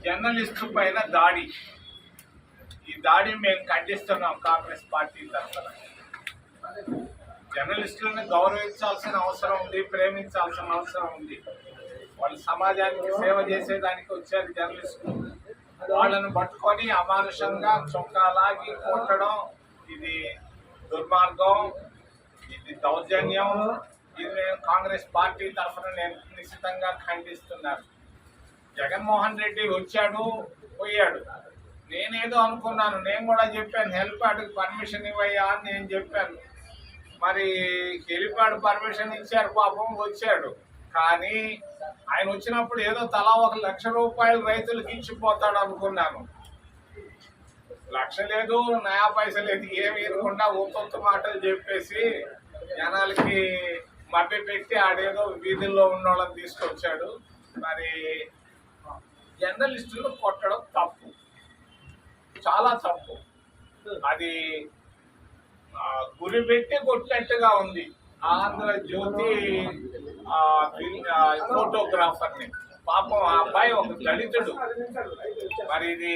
జర్నలిస్టు పైన దాడి. ఈ దాడి మేము ఖండిస్తున్నాం కాంగ్రెస్ పార్టీ తరఫున. జర్నలిస్టులను గౌరవించాల్సిన అవసరం ఉంది, ప్రేమించాల్సిన అవసరం ఉంది. వాళ్ళు సమాజానికి సేవ చేసేదానికి వచ్చారు జర్నలిస్టులు. వాళ్ళను పట్టుకొని అమానుషంగా చొక్కాలాగి కొట్టడం ఇది దుర్మార్గం, ఇది దౌర్జన్యం. ఇది నేను కాంగ్రెస్ పార్టీ తరఫున నేను నిశ్చితంగా ఖండిస్తున్నాను. జగన్మోహన్ రెడ్డి వచ్చాడు, పోయాడు. నేనేదో అనుకున్నాను, నేను కూడా చెప్పాను హెలిప్యాడ్కి పర్మిషన్ ఇవ్వయ్యా అని నేను చెప్పాను. మరి హెలిప్యాడ్ పర్మిషన్ ఇచ్చారు, పాపం వచ్చాడు. కానీ ఆయన వచ్చినప్పుడు ఏదో తలా ₹1,00,000 రైతులకు ఇచ్చిపోతాడు అనుకున్నాను. 1,00,000 లేదు, నయా పైస లేదు, ఏమి ఇవ్వకుండా ఒక్కొక్క మాటలు చెప్పేసి జనాలకి మభ్య పెట్టి ఆడేదో వీధుల్లో ఉన్న వాళ్ళని తీసుకొచ్చాడు. మరి జర్నలిస్టులు కొట్టడం తప్పు, చాలా తప్పు. అది గురి పెట్టి కొట్టినట్టుగా ఉంది. ఆంధ్రజ్యోతి ఫోటోగ్రాఫర్ని పాపం ఆ అబ్బాయి ఒక దళితుడు. మరి ఇది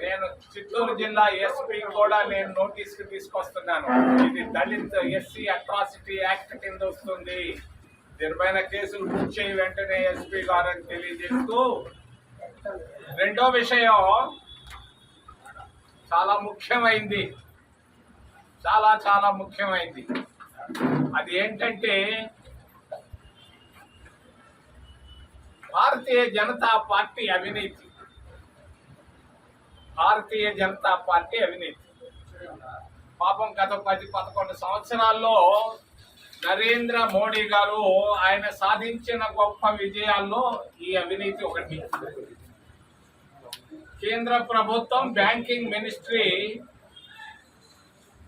నేను చిత్తూరు జిల్లా ఎస్పీ కూడా నేను నోటీస్ కి తీసుకొస్తున్నాను. ఇది దళిత్ ఎస్సీ అట్రాసిటీ యాక్ట్ కింద వస్తుంది. దీనిపైన కేసులు బుక్ చేయి వెంటనే ఎస్పీ గారని తెలియజేస్తూ, రెండో విషయం చాలా ముఖ్యమైంది, చాలా చాలా ముఖ్యమైంది. అది ఏంటంటే భారతీయ జనతా పార్టీ అవినీతి. భారతీయ జనతా పార్టీ అవినీతి. పాపం గత 10-11 సంవత్సరాల్లో నరేంద్ర మోడీ గారు ఆయన సాధించిన గొప్ప విజయాల్లో ఈ అవినీతి ఒకటి. కేంద్ర ప్రభుత్వం బ్యాంకింగ్ మినిస్ట్రీ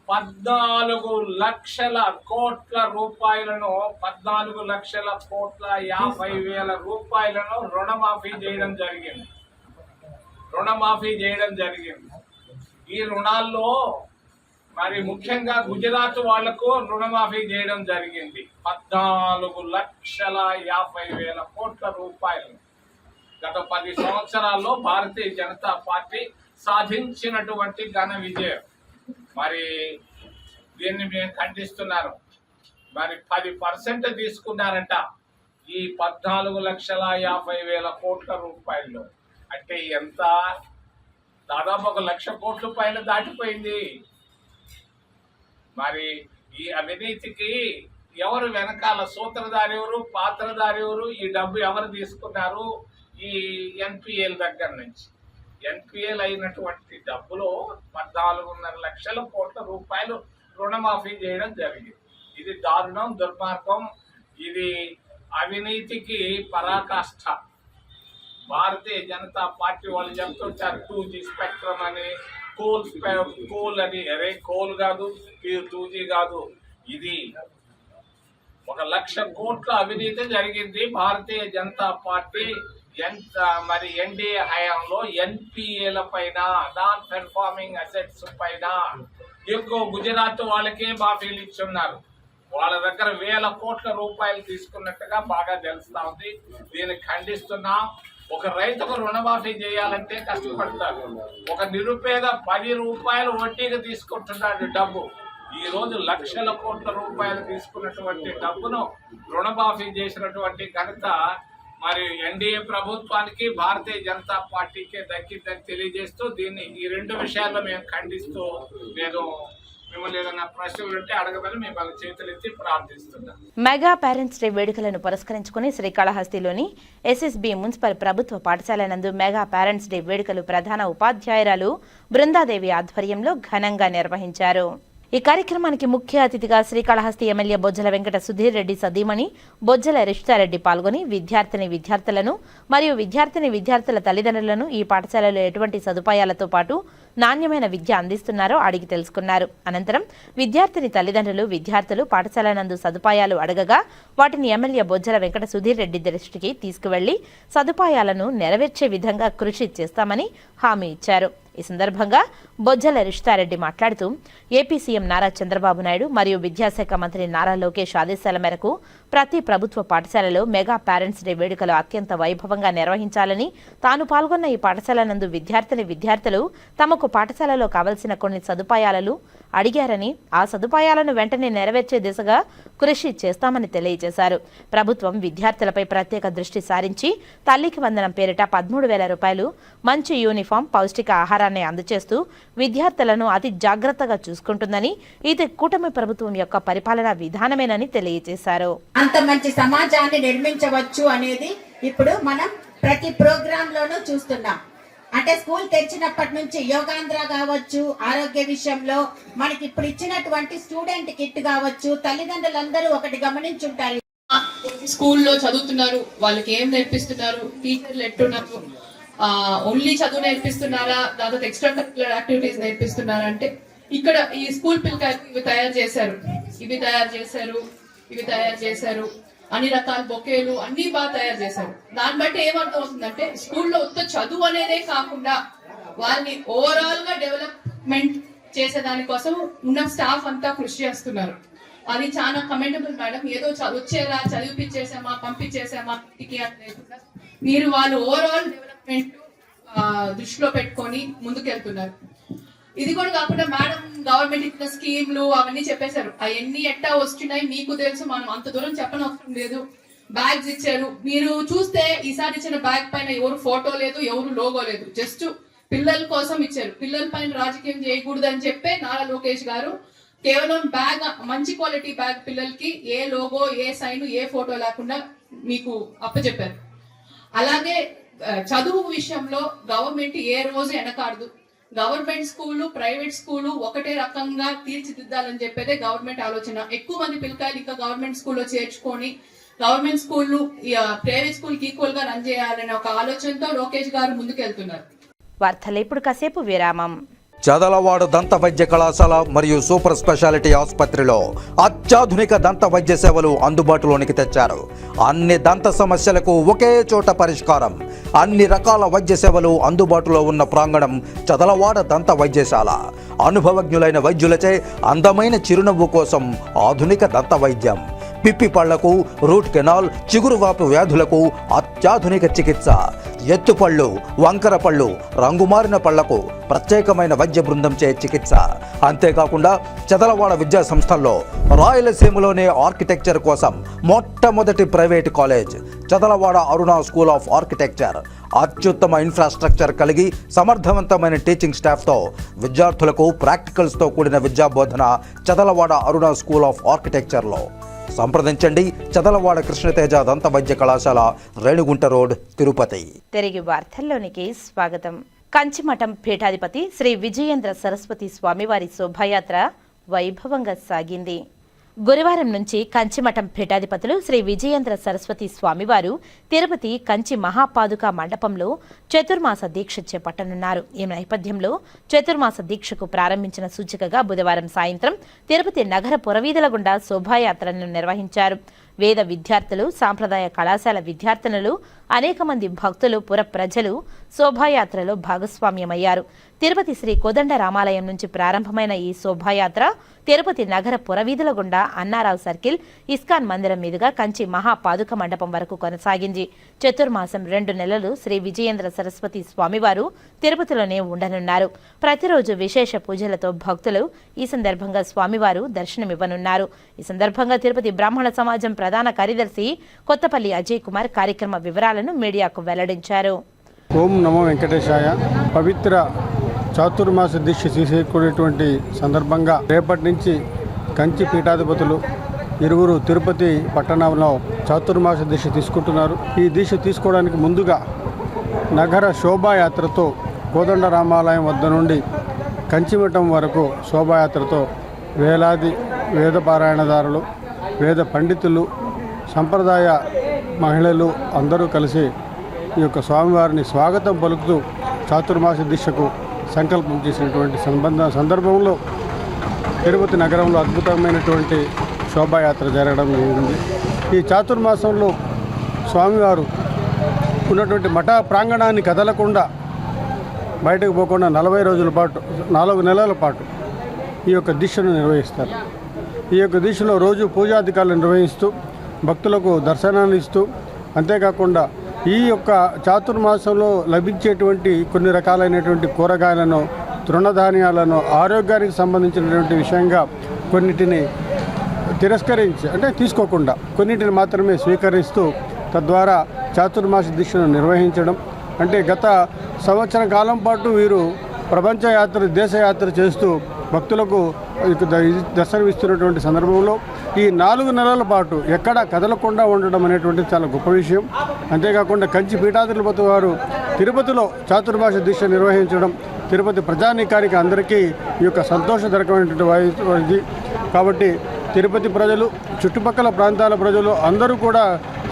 14 లక్షల కోట్ల రూపాయలను 14,50,00,000 రూపాయలను రుణమాఫీ చేయడం జరిగింది. ఈ రుణాల్లో మరి ముఖ్యంగా గుజరాత్ వాళ్లకు రుణమాఫీ చేయడం జరిగింది 14,50,00,000 కోట్ల రూపాయలు. గత 10 సంవత్సరాల్లో భారతీయ జనతా పార్టీ సాధించినటువంటి ఘన విజయం. మరి దీన్ని మేము ఖండిస్తున్నాను. మరి 10% తీసుకున్నారంట ఈ 14,50,00,000 కోట్ల రూపాయల్లో. అంటే ఎంత? దాదాపు 1,00,000 కోట్ల పైన దాటిపోయింది. మరి ఈ అవినీతికి ఎవరు వెనకాల సూత్రధారి ఎవరు, పాత్రధారి ఎవరు, ఈ డబ్బు ఎవరు తీసుకున్నారు? ఈ ఎన్పిఎల్ దగ్గర నుంచి. ఎన్పిఎల్ అయినటువంటి డబ్బులో 14.5 లక్షల కోట్ల రూపాయలు రుణమాఫీ చేయడం జరిగింది. ఇది దారుణం, దుర్మార్గం. ఇది అవినీతికి పరాకాష్ఠ. భారతీయ జనతా పార్టీ వాళ్ళు చెప్తుంటారు 2G స్పెక్ట్రమ్ అని, కోల్ అని. అరే కోల్ కాదు, 2G కాదు. ఇది 1,00,000 కోట్ల అవినీతి జరిగింది భారతీయ జనతా పార్టీ మరి ఎన్డీఏ హయాంలో. ఎన్పిఏల పైన, నాన్ పెర్ఫార్మింగ్ అసెట్స్ పైన ఎక్కువ గుజరాత్ వాళ్ళకే మాఫీలు ఇచ్చున్నారు. వాళ్ళ దగ్గర 1,000 కోట్ల రూపాయలు తీసుకున్నట్టుగా బాగా తెలుస్తా ఉంది. దీన్ని ఖండిస్తున్నాం. ఒక రైతుకు రుణమాఫీ చేయాలంటే కష్టపడతారు. ఒక నిరుపేద 10 రూపాయలు వడ్డీకి తీసుకుంటున్నాడు డబ్బు. ఈ రోజు లక్షల కోట్ల రూపాయలు తీసుకున్నటువంటి డబ్బును రుణమాఫీ చేసినటువంటి ఘనత మరి ఎన్డీఏ ప్రభుత్వానికి, భారతీయ జనతా పార్టీకి దక్కిందని తెలియజేస్తూ, దీన్ని ఈ 2 విషయాల్లో మేము ఖండిస్తూ, నేను మిమ్మల్ని ఏదైనా ప్రశ్నలు ఉంటే అడగమని మిమ్మల్ని చేతులెత్తి ప్రార్థిస్తున్నాం. మెగా పేరెంట్స్ డే వేడుకలను పురస్కరించుకుని శ్రీకాళహస్తిలోని ఎస్ఎస్బి మున్సిపల్ ప్రభుత్వ పాఠశాల నందు మెగా పేరెంట్స్ డే వేడుకలు ప్రధాన ఉపాధ్యాయురాలు బృందాదేవి ఆధ్వర్యంలో ఘనంగా నిర్వహించారు. ఈ కార్యక్రమానికి ముఖ్య అతిథిగా శ్రీకాళహస్తి ఎమ్మెల్యే బొజ్జల వెంకట సుధీర్ రెడ్డి సతీమణి బొజ్జల రిషితారెడ్డి పాల్గొని విద్యార్థులను మరియు విద్యార్థుల తల్లిదండ్రులను ఈ పాఠశాలలో ఎటువంటి సదుపాయాలతో పాటు నాణ్యమైన విద్య అందిస్తున్నారో అడిగి తెలుసుకున్నారు. అనంతరం విద్యార్థిని విద్యార్థులు పాఠశాల నందు సదుపాయాలు అడగగా వాటిని ఎమ్మెల్యే బొజ్జల వెంకట సుధీర్ రెడ్డి దృష్టికి తీసుకువెళ్లి సదుపాయాలను నెరవేర్చే విధంగా కృషి చేస్తామని హామీ ఇచ్చారు. ఈ సందర్భంగా బొజ్జల రిషితారెడ్డి మాట్లాడుతూ ఏపీ సీఎం నారా చంద్రబాబు నాయుడు మరియు విద్యాశాఖ మంత్రి నారా లోకేష్ ఆదేశాల మేరకు ప్రతి ప్రభుత్వ పాఠశాలలో మెగా పేరెంట్స్ డే వేడుకలు అత్యంత వైభవంగా నిర్వహించాలని, తాను పాల్గొన్న ఈ పాఠశాల నందు విద్యార్థులు తమకు పాఠశాలలో కావలసిన కొన్ని సదుపాయాలను అడిగారని, ఆ సదుపాయాలను వెంటనే నెరవేర్చే దిశగా కృషి చేస్తామని తెలియజేశారు. ప్రభుత్వం విద్యార్థులపై ప్రత్యేక దృష్టి సారించి తల్లికి వందనం పేరిట 13,000 రూపాయలు, మంచి యూనిఫామ్, పౌష్టిక ఆహారాన్ని అందజేస్తూ విద్యార్థులను అతి జాగ్రత్తగా చూసుకుంటుందని, ఇది కూటమి ప్రభుత్వం యొక్క పరిపాలనా విధానమేనని తెలియజేశారు. అంత మంచి సమాజాన్ని నిర్మించవచ్చు అనేది ఇప్పుడు మనం ప్రతి ప్రోగ్రామ్ లోనూ చూస్తున్నాం. అంటే స్కూల్ తెరిచినప్పటి నుంచి యోగాంధ్ర కావచ్చు, ఆరోగ్య విషయంలో మనకి ఇప్పుడు ఇచ్చినటువంటి స్టూడెంట్ కిట్ కావచ్చు, తల్లిదండ్రులందరూ ఒకటి గమనించుంటారు. స్కూల్లో చదువుతున్నారు, వాళ్ళకి ఏం నేర్పిస్తున్నారు, టీచర్లు ఎట్టున్నారు, ఓన్లీ చదువు నేర్పిస్తున్నారా, దాదాపు ఎక్స్ట్రా కరిక్యులర్ యాక్టివిటీస్ నేర్పిస్తున్నారా అంటే ఇక్కడ ఈ స్కూల్ పిల్లకాయలు ఇవి తయారు చేశారు, అన్ని రకాల బొకేలు అన్ని బాగా తయారు చేశారు. దాన్ని బట్టి ఏమర్థం అవుతుందంటే స్కూల్లో ఉత్త చదువు అనేదే కాకుండా వాళ్ళని ఓవరాల్ గా డెవలప్మెంట్ చేసే దానికోసం ఉన్న స్టాఫ్ అంతా కృషి చేస్తున్నారు. అది చాలా కమెండబుల్ మేడం. ఏదో వచ్చేలా చదివిపించేసామా పంపించేసామా ఇంటికి అని లేకుండా మీరు వాళ్ళు ఓవరాల్ డెవలప్మెంట్ దృష్టిలో పెట్టుకొని ముందుకెళ్తున్నారు. ఇది కూడా కాకుండా మేడం గవర్నమెంట్ ఇచ్చిన స్కీమ్లు అవన్నీ చెప్పేశారు. అవన్నీ ఎట్టా వస్తున్నాయి మీకు తెలుసు, మనం అంత దూరం చెప్పనవసరం లేదు. బ్యాగ్స్ ఇచ్చారు, మీరు చూస్తే ఈసారి ఇచ్చిన బ్యాగ్ పైన ఎవరు ఫోటో లేదు, ఎవరు లోగో లేదు, జస్ట్ పిల్లల కోసం ఇచ్చారు. పిల్లల పైన రాజకీయం చేయకూడదు అని చెప్పే నారా లోకేష్ గారు కేవలం బ్యాగ్, మంచి క్వాలిటీ బ్యాగ్ పిల్లలకి ఏ లోగో, ఏ సైన్, ఏ ఫోటో లేకుండా మీకు అప్పచెప్పారు. అలాగే చదువు విషయంలో గవర్నమెంట్ ఏ రోజు వెనకాడదు. గవర్నమెంట్ స్కూలు, ప్రైవేట్ స్కూలు ఒకటే రకంగా తీర్చిదిద్దాలని చెప్పేదే గవర్నమెంట్ ఆలోచన. ఎక్కువ మంది పిల్లకాయలు ఇంకా గవర్నమెంట్ స్కూల్లో చేర్చుకొని గవర్నమెంట్ స్కూళ్ళు ప్రైవేట్ స్కూల్ కి ఈక్వల్ గా రన్ చేయాలనే ఒక ఆలోచనతో లోకేష్ గారు ముందుకెళ్తున్నారు. వార్తలు ఇప్పుడు కాసేపు విరామం. చదలవాడ దంత వైద్య కళాశాల మరియు సూపర్ స్పెషాలిటీ ఆసుపత్రిలో అత్యాధునిక దంత వైద్య సేవలు అందుబాటులోనికి తెచ్చారు. అన్ని దంత సమస్యలకు ఒకే చోట పరిష్కారం. అన్ని రకాల వైద్య సేవలు అందుబాటులో ఉన్న ప్రాంగణం చదలవాడ దంత వైద్యశాల. అనుభవజ్ఞులైన వైద్యులచే అందమైన చిరునవ్వు కోసం ఆధునిక దంత వైద్యం. పిప్పి పళ్లకు, రూట్ కెనాల్, చిగురువాపు వ్యాధులకు అత్యాధునిక చికిత్స. ఎత్తుపళ్ళు, వంకర పళ్ళు, రంగుమారిన పళ్లకు ప్రత్యేకమైన వైద్య బృందంచే చికిత్స. అంతేకాకుండా చదలవాడ విద్యా సంస్థల్లో రాయలసీమలోనే ఆర్కిటెక్చర్ కోసం మొట్టమొదటి private college Chadalavada Aruna school of architecture. అత్యుత్తమ ఇన్ఫ్రాస్ట్రక్చర్ కలిగి సమర్థవంతమైన టీచింగ్ స్టాఫ్తో విద్యార్థులకు ప్రాక్టికల్స్తో కూడిన విద్యాబోధన చదలవాడ అరుణ స్కూల్ ఆఫ్ ఆర్కిటెక్చర్లో. సంప్రదించండి. చదలవాడ కృష్ణతేజ దంత వైద్య కళాశాల, రేణుగుంట రోడ్, తిరుపతి. తిరిగి వార్తల్లోనికి స్వాగతం. కంచిమఠం పీఠాధిపతి శ్రీ విజయేంద్ర సరస్వతి స్వామివారి శోభాయాత్ర వైభవంగా సాగింది. గురువారం నుంచి కంచిమఠం పీఠాధిపతులు శ్రీ విజయేంద్ర సరస్వతి స్వామివారు తిరుపతి కంచి మహాపాదుకా మండపంలో చతుర్మాస దీక్ష చేపట్టనున్నారు. ఈ నేపథ్యంలో చతుర్మాస దీక్షకు ప్రారంభించిన సూచికగా బుధవారం సాయంత్రం తిరుపతి నగర పురవీధుల గుండా శోభాయాత్రను నిర్వహించారు. వేద విద్యార్థులు, సాంప్రదాయ కళాశాల విద్యార్థినులు, అనేక మంది భక్తులు, పుర ప్రజలు శోభాయాత్రలో భాగస్వామ్యమయ్యారు. తిరుపతి శ్రీ కోదండ రామాలయం నుంచి ప్రారంభమైన ఈ శోభాయాత్ర తిరుపతి నగర పురవీధుల గుండా అన్నారావు సర్కిల్, ఇస్కాన్ మందిరం మీదుగా కంచి మహాపాదుక మండపం వరకు కొనసాగింది. చతుర్మాసం 2 నెలలు శ్రీ విజయేంద్ర సరస్వతి స్వామివారు తిరుపతిలోనే ఉండనున్నారు. ప్రతిరోజు విశేష పూజలతో భక్తులు ఈ సందర్భంగా స్వామివారు దర్శనమివ్వనున్నారు. ఈ సందర్భంగా తిరుపతి బ్రాహ్మణ సమాజం ప్రధాన కార్యదర్శి కొత్తపల్లి అజయ్ కుమార్ కార్యక్రమ వివరాలను మీడియాకు వెల్లడించారు. ఓం నమో వెంకటేశాయ. పవిత్ర చాతుర్మాస దీక్ష చేసేటువంటి సందర్భంగా రేపటి నుంచి కంచి పీఠాధిపతులు ఇరువురు తిరుపతి పట్టణంలో చాతుర్మాస దీక్ష తీసుకుంటున్నారు. ఈ దీక్ష తీసుకోవడానికి ముందుగా నగర శోభాయాత్రతో కోదండ రామాలయం వద్ద నుండి కంచిమఠం వరకు శోభాయాత్రతో వేలాది వేద పారాయణదారులు, వేద పండితులు, సంప్రదాయ మహిళలు అందరూ కలిసి ఈ యొక్క స్వామివారిని స్వాగతం పలుకుతూ చాతుర్మాస దీక్షకు సంకల్పం చేసినటువంటి సందర్భంలో తిరుపతి నగరంలో అద్భుతమైనటువంటి శోభాయాత్ర జరగడం జరిగింది. ఈ చాతుర్మాసంలో స్వామివారు ఉన్నటువంటి మఠ ప్రాంగణాన్ని కదలకుండా బయటకు పోకుండా 40 రోజుల పాటు 4 నెలల పాటు ఈ యొక్క దీక్షను నిర్వహిస్తారు. ఈ యొక్క దీక్షలో రోజు పూజాధికారులు నిర్వహిస్తూ భక్తులకు దర్శనాన్ని ఇస్తూ, అంతేకాకుండా ఈ యొక్క చాతుర్మాసంలో లభించేటువంటి కొన్ని రకాలైనటువంటి కూరగాయలను, తృణధాన్యాలను ఆరోగ్యానికి సంబంధించినటువంటి విషయంగా కొన్నిటిని తిరస్కరించి, అంటే తీసుకోకుండా కొన్నిటిని మాత్రమే స్వీకరిస్తూ తద్వారా చాతుర్మాస దీక్షను నిర్వహించడం. అంటే గత సంవత్సరం కాలం పాటు వీరు ప్రపంచ యాత్ర, దేశయాత్ర చేస్తూ భక్తులకు దర్శనమిస్తున్నటువంటి సందర్భంలో ఈ 4 నెలల పాటు ఎక్కడా కదలకుండా ఉండడం అనేటువంటి చాలా గొప్ప విషయం. అంతేకాకుండా కంచి పీఠాధిపతుల వారు తిరుపతిలో చాతుర్మాస దీక్ష నిర్వహించడం తిరుపతి ప్రజానీకానికి అందరికీ ఈ యొక్క సంతోషకరమైనటువంటి కాబట్టి తిరుపతి ప్రజలు, చుట్టుపక్కల ప్రాంతాల ప్రజలు అందరూ కూడా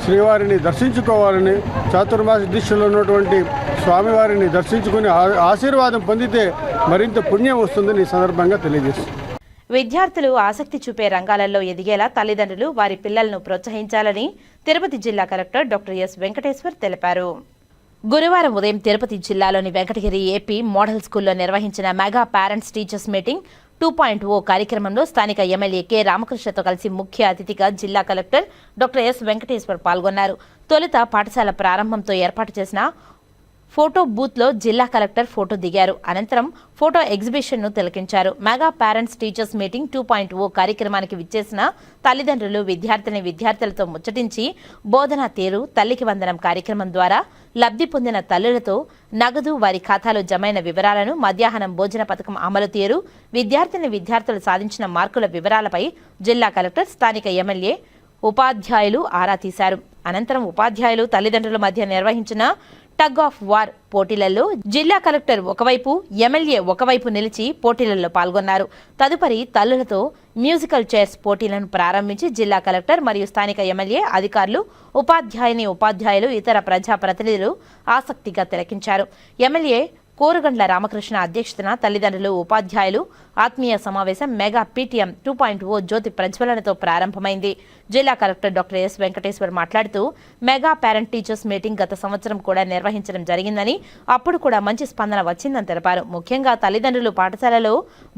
శ్రీవారిని దర్శించుకోవాలని, చాతుర్మాస దీక్షలో ఉన్నటువంటి స్వామివారిని దర్శించుకుని ఆశీర్వాదం పొందితే మరింత పుణ్యం వస్తుందని ఈ సందర్భంగా తెలియజేస్తుంది. విద్యార్థులు ఆసక్తి చూపే రంగాలలో ఎదిగేలా తల్లిదండ్రులు వారి పిల్లలను ప్రోత్సహించాలని తిరుపతి జిల్లా కలెక్టర్ డాక్టర్ ఎస్ వెంకటేశ్వర్ తెలిపారు. గురువారం ఉదయం తిరుపతి జిల్లాలోని వెంకటగిరి ఏపీ మోడల్ స్కూల్లో నిర్వహించిన మెగా పేరెంట్స్ టీచర్స్ మీటింగ్ 2.0 కార్యక్రమంలో స్థానిక ఎమ్మెల్యే కె రామకృష్ణతో కలిసి ముఖ్య అతిథిగా జిల్లా కలెక్టర్ డాక్టర్ ఎస్ వెంకటేశ్వర్ పాల్గొన్నారు. తొలుత పాఠశాల ప్రారంభంతో ఏర్పాటు చేసిన ఫోటో బూత్లో జిల్లా కలెక్టర్ ఫోటో దిగారు. అనంతరం ఫోటో ఎగ్జిబిషన్ను తిలకించారు. మెగా పేరెంట్స్ టీచర్స్ మీటింగ్ 2.0 కార్యక్రమానికి విచ్చేసిన తల్లిదండ్రులు విద్యార్థులతో ముచ్చటించి బోధనా తీరు, తల్లికి వందనం కార్యక్రమం ద్వారా లబ్ధి పొందిన తల్లులతో నగదు వారి ఖాతాలో జమైన వివరాలను, మధ్యాహ్నం భోజన పథకం అమలు తీరు, విద్యార్థులు సాధించిన మార్కుల వివరాలపై జిల్లా కలెక్టర్, స్థానిక ఎమ్మెల్యే, ఉపాధ్యాయులు ఆరా తీశారు. అనంతరం ఉపాధ్యాయులు తల్లిదండ్రుల మధ్య నిర్వహించిన టగ్ ఆఫ్ వార్ పోటీలలో జిల్లా కలెక్టర్ ఒకవైపు, ఎమ్మెల్యే ఒకవైపు నిలిచి పోటీలలో పాల్గొన్నారు. తదుపరి తల్లులతో మ్యూజికల్ చైర్స్ పోటీలను ప్రారంభించి జిల్లా కలెక్టర్ మరియు స్థానిక ఎమ్మెల్యే, అధికారులు, ఉపాధ్యాయులు, ఇతర ప్రజాప్రతినిధులు ఆసక్తిగా తిలకించారు. ఎమ్మెల్యే కోరుగండ్ల రామకృష్ణ అధ్యక్షతన తల్లిదండ్రులు, ఉపాధ్యాయులు ఆత్మీయ సమావేశం మెగా పీటీఎం 2.0 జ్యోతి ప్రజ్వలనతో ప్రారంభమైంది. జిల్లా కలెక్టర్ డాక్టర్ ఎస్ వెంకటేశ్వర్ మాట్లాడుతూ మెగా పేరెంట్ టీచర్స్ మీటింగ్ గత సంవత్సరం కూడా నిర్వహించడం జరిగిందని, అప్పుడు కూడా మంచి స్పందన వచ్చిందని తెలిపారు. ముఖ్యంగా తల్లిదండ్రులు పాఠశాలలో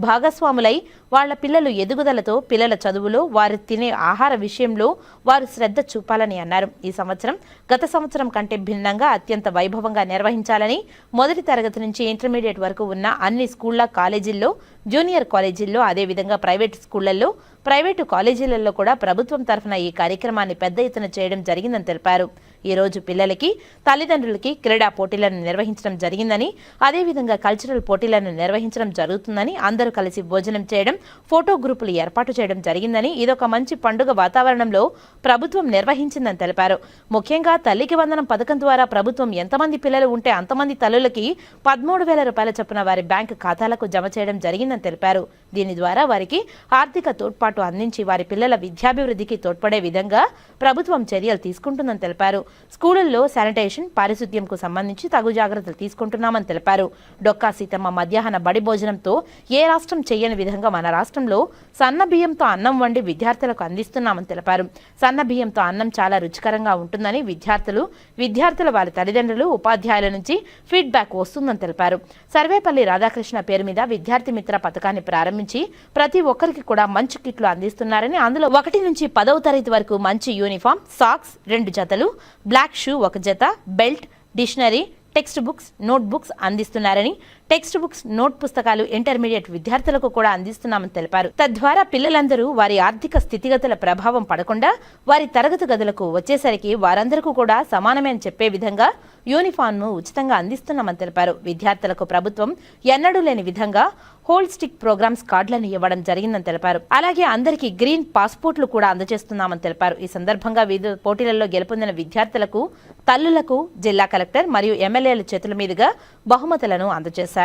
భాగస్వాములై వాళ్ల పిల్లలు ఎదుగుదలతో, పిల్లల చదువులో, వారు తినే ఆహార విషయంలో వారు శ్రద్ధ చూపాలని అన్నారు. ఈ సంవత్సరం గత సంవత్సరం కంటే భిన్నంగా అత్యంత వైభవంగా నిర్వహించాలని, మొదటి తరగతి నుంచి ఇంటర్మీడియట్ వరకు ఉన్న అన్ని స్కూళ్ల, కాలేజీల్లో, జూనియర్ కాలేజీల్లో, అదేవిధంగా ప్రైవేటు స్కూళ్లలో, ప్రైవేటు కాలేజీలలో కూడా ప్రభుత్వం తరఫున ఈ కార్యక్రమాన్ని పెద్ద ఎత్తున చేయడం జరిగిందని తెలిపారు. ఈ రోజు పిల్లలకి, తల్లిదండ్రులకి క్రీడా పోటీలను నిర్వహించడం జరిగిందని, అదేవిధంగా కల్చరల్ పోటీలను నిర్వహించడం జరుగుతుందని, అందరూ కలిసి భోజనం చేయడం, ఫోటో గ్రూపులు ఏర్పాటు చేయడం జరిగిందని, ఇదొక మంచి పండుగ వాతావరణంలో ప్రభుత్వం నిర్వహించిందని తెలిపారు. ముఖ్యంగా తల్లికి వందనం పథకం ద్వారా ప్రభుత్వం ఎంతమంది పిల్లలు ఉంటే అంతమంది తల్లులకి 13,000 రూపాయల చొప్పున వారి బ్యాంకు ఖాతాలకు జమ చేయడం జరిగిందని తెలిపారు. దీని ద్వారా వారికి ఆర్థిక తోడ్పాటు అందించి వారి పిల్లల విద్యాభివృద్ధికి తోడ్పడే విధంగా ప్రభుత్వం చర్యలు తీసుకుంటుందని తెలిపారు. స్కూళ్లలో శానిటేషన్, పారిశుద్ధ్యంకు సంబంధించి తగు జాగ్రత్తలు తీసుకుంటున్నామని తెలిపారు. డొక్కా సీతమ్మ మధ్యాహ్న బడి భోజనంతో ఏ రాష్ట్రం చేయని విధంగా మన రాష్ట్రంలో సన్న బియ్యంతో అన్నం వండి విద్యార్థులకు అందిస్తున్నామని తెలిపారు. సన్న బియ్యంతో అన్నం చాలా రుచికరంగా ఉంటుందని విద్యార్థుల వారి తల్లిదండ్రులు, ఉపాధ్యాయుల నుంచి ఫీడ్బ్యాక్ వస్తుందని తెలిపారు. సర్వేపల్లి రాధాకృష్ణ పేరు మీద విద్యార్థి మిత్ర పథకాన్ని ప్రారంభించి ప్రతి ఒక్కరికి కూడా మంచి కిట్లు అందిస్తున్నారని, అందులో 1 నుంచి 10వ తరగతి వరకు మంచి యూనిఫామ్, సాక్స్ 2 జతలు, బ్లాక్ షూ 1 జత, belt, dictionary, text books, note books అందిస్తున్నారని, టెక్స్ట్ బుక్స్, నోట్ పుస్తకాలు ఇంటర్మీడియట్ విద్యార్థులకు కూడా అందిస్తున్నామని తెలిపారు. తద్వారా పిల్లలందరూ వారి ఆర్థిక స్థితిగతుల ప్రభావం పడకుండా వారి తరగతి గదులకు వచ్చేసరికి వారందరికీ కూడా సమానమే అని చెప్పే విధంగా యూనిఫామ్ను ఉచితంగా అందిస్తున్నామని తెలిపారు. విద్యార్థులకు ప్రభుత్వం ఎన్నడూ లేని విధంగా హోల్ స్టిక్ ప్రోగ్రామ్స్ కార్డులను ఇవ్వడం జరిగిందని తెలిపారు. అలాగే అందరికీ గ్రీన్ పాస్పోర్ట్లు కూడా అందజేస్తున్నామని తెలిపారు. ఈ సందర్భంగా వివిధ పోటీలలో గెలుపొందిన విద్యార్థులకు, తల్లులకు జిల్లా కలెక్టర్ మరియు ఎమ్మెల్యేల చేతుల మీదుగా బహుమతులను అందజేశారు.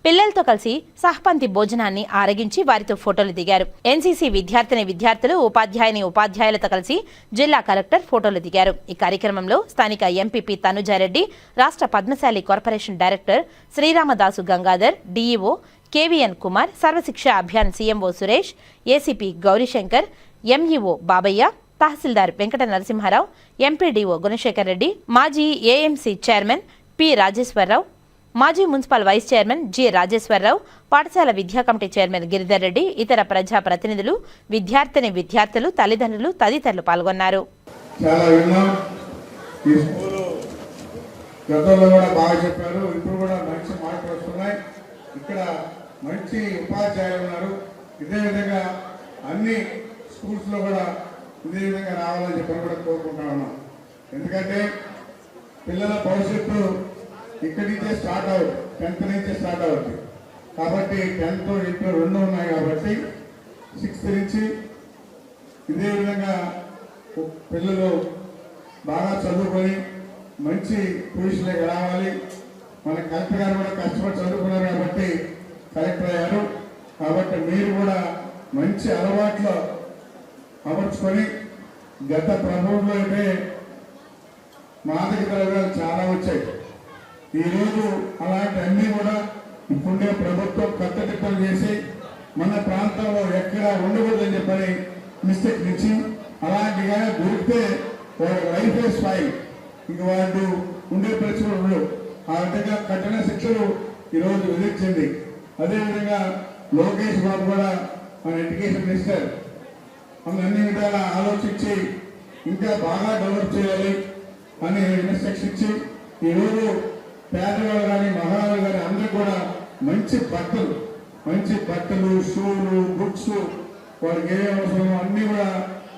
పిల్లలతో కలిసి సహపంక్తి భోజనాన్ని ఆరగించి వారితో ఫోటోలు దిగారు. ఎన్సీసీ విద్యార్థులు, ఉపాధ్యాయులతో కలిసి జిల్లా కలెక్టర్ ఫోటోలు దిగారు. ఈ కార్యక్రమంలో స్థానిక ఎంపీపీ తనుజారెడ్డి, రాష్ట్ర Padmashali corporation director Sriramadasu Gangadhar, DEO KVN Kumar, Sarva Shiksha Abhiyan CMO Suresh, ACP Gaurishankar, MEO Babayya, tahsildar Venkata Narasimha Rao, MPDO Gunasekhar Reddy, మాజీ ఏఎంసీ చైర్మన్ పి రాజేశ్వరరావు, మాజీ municipal vice chairman G Rajeswara Rao, పాఠశాల విద్యా కమిటీ చైర్మన్ గిరిధర్ రెడ్డి, ఇతర ప్రజా ప్రతినిధులు, విద్యార్థులు, తల్లిదండ్రులు తదితరులు పాల్గొన్నారు. చాలా విన్నాం. ఈ స్కూలు గతంలో కూడా బాగా చెప్పారు. ఇప్పుడు కూడా మంచి మార్పులు వస్తున్నాయి. ఇక్కడ మంచి ఉపాధ్యాయులు ఉన్నారు. ఇదే విధంగా అన్ని స్కూల్స్లో కూడా ఇదే విధంగా రావాలని చెప్పని కూడా కోరుకుంటా ఉన్నాం. ఎందుకంటే పిల్లల భవిష్యత్తు ఇక్కడి నుంచే స్టార్ట్ అవుతుంది, 10th నుంచే స్టార్ట్ అవుతుంది. కాబట్టి 10th, ఇంటర్ 2 ఉన్నాయి కాబట్టి 6th నుంచి ఇదే విధంగా పిల్లలు బాగా చదువుకొని మంచి పొజిషన్లోకి రావాలి. మన కలెక్టర్ గారు కూడా కష్టపడి చదువుకున్నారు కాబట్టి కలెక్టర్ అయ్యారు. కాబట్టి మీరు కూడా మంచి అలవాట్లు అమర్చుకొని, గత ప్రభుత్వంలో అయితే మాదక ద్రవ్యాలు చాలా వచ్చాయి. ఈరోజు అలాంటి అన్నీ కూడా ఇప్పుడే ప్రభుత్వం కట్టదిట్టలు చేసి మన ప్రాంతంలో ఎక్కడ ఉండకూడదని చెప్పని మిస్టేక్ ఇచ్చి, అలాంటిగా దొరికితే వాళ్ళ లైఫ్ స్పాయిల్, ఇంక వాళ్ళు ఉండే పరిస్థితులు ఉండవు. ఆ విధంగా కఠిన శిక్షలు ఈరోజు విధించింది. అదేవిధంగా లోకేష్ బాబు కూడా మన ఎడ్యుకేషన్ మినిస్టర్ అన్ని విధాలా ఆలోచించి ఇంకా బాగా డెవలప్ చేయాలి అని ఇన్స్ట్రక్షన్ ఇచ్చి ఈరోజు పేదవాళ్ళు కానీ మహిళలు కానీ అందరూ కూడా మంచి బట్టలు షూలు బుక్స్ వాళ్ళకి ఏ అవసరమో అన్నీ కూడా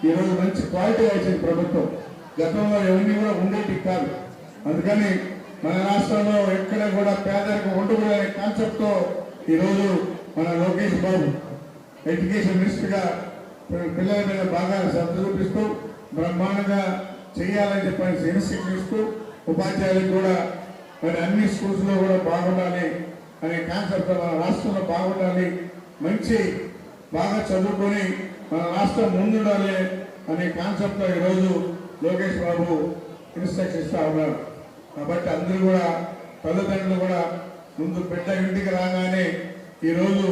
ఈరోజు మంచి క్వాలిటీ ఇచ్చింది ప్రభుత్వం. గతంలో ఇవన్నీ కూడా ఉండేవి కాదు. అందుకని మన రాష్ట్రంలో ఎక్కడ కూడా పేదరికం ఉండకూడదనే కాన్సెప్ట్తో ఈరోజు మన లోకేష్ బాబు ఎడ్యుకేషన్ మినిస్టర్గా పిల్లల మీద బాగా శ్రద్ధ చూపిస్తూ బ్రహ్మాండంగా చేయాలని చెప్పి ఇన్స్ట్రక్షన్ ఇస్తూ ఉపాధ్యాయులకు కూడా మరి అన్ని స్కూల్స్లో కూడా బాగుండాలి అనే కాన్సెప్ట్ మన రాష్ట్రంలో బాగుండాలి, బాగా చదువుకొని మన రాష్ట్రం ముందుండాలి అనే కాన్సెప్ట్లో ఈరోజు లోకేష్ బాబు ఇన్స్ట్రక్షన్ ఇస్తా ఉన్నారు. కాబట్టి అందరూ కూడా తల్లిదండ్రులు కూడా ముందు బిడ్డ ఇంటికి రాగానే ఈరోజు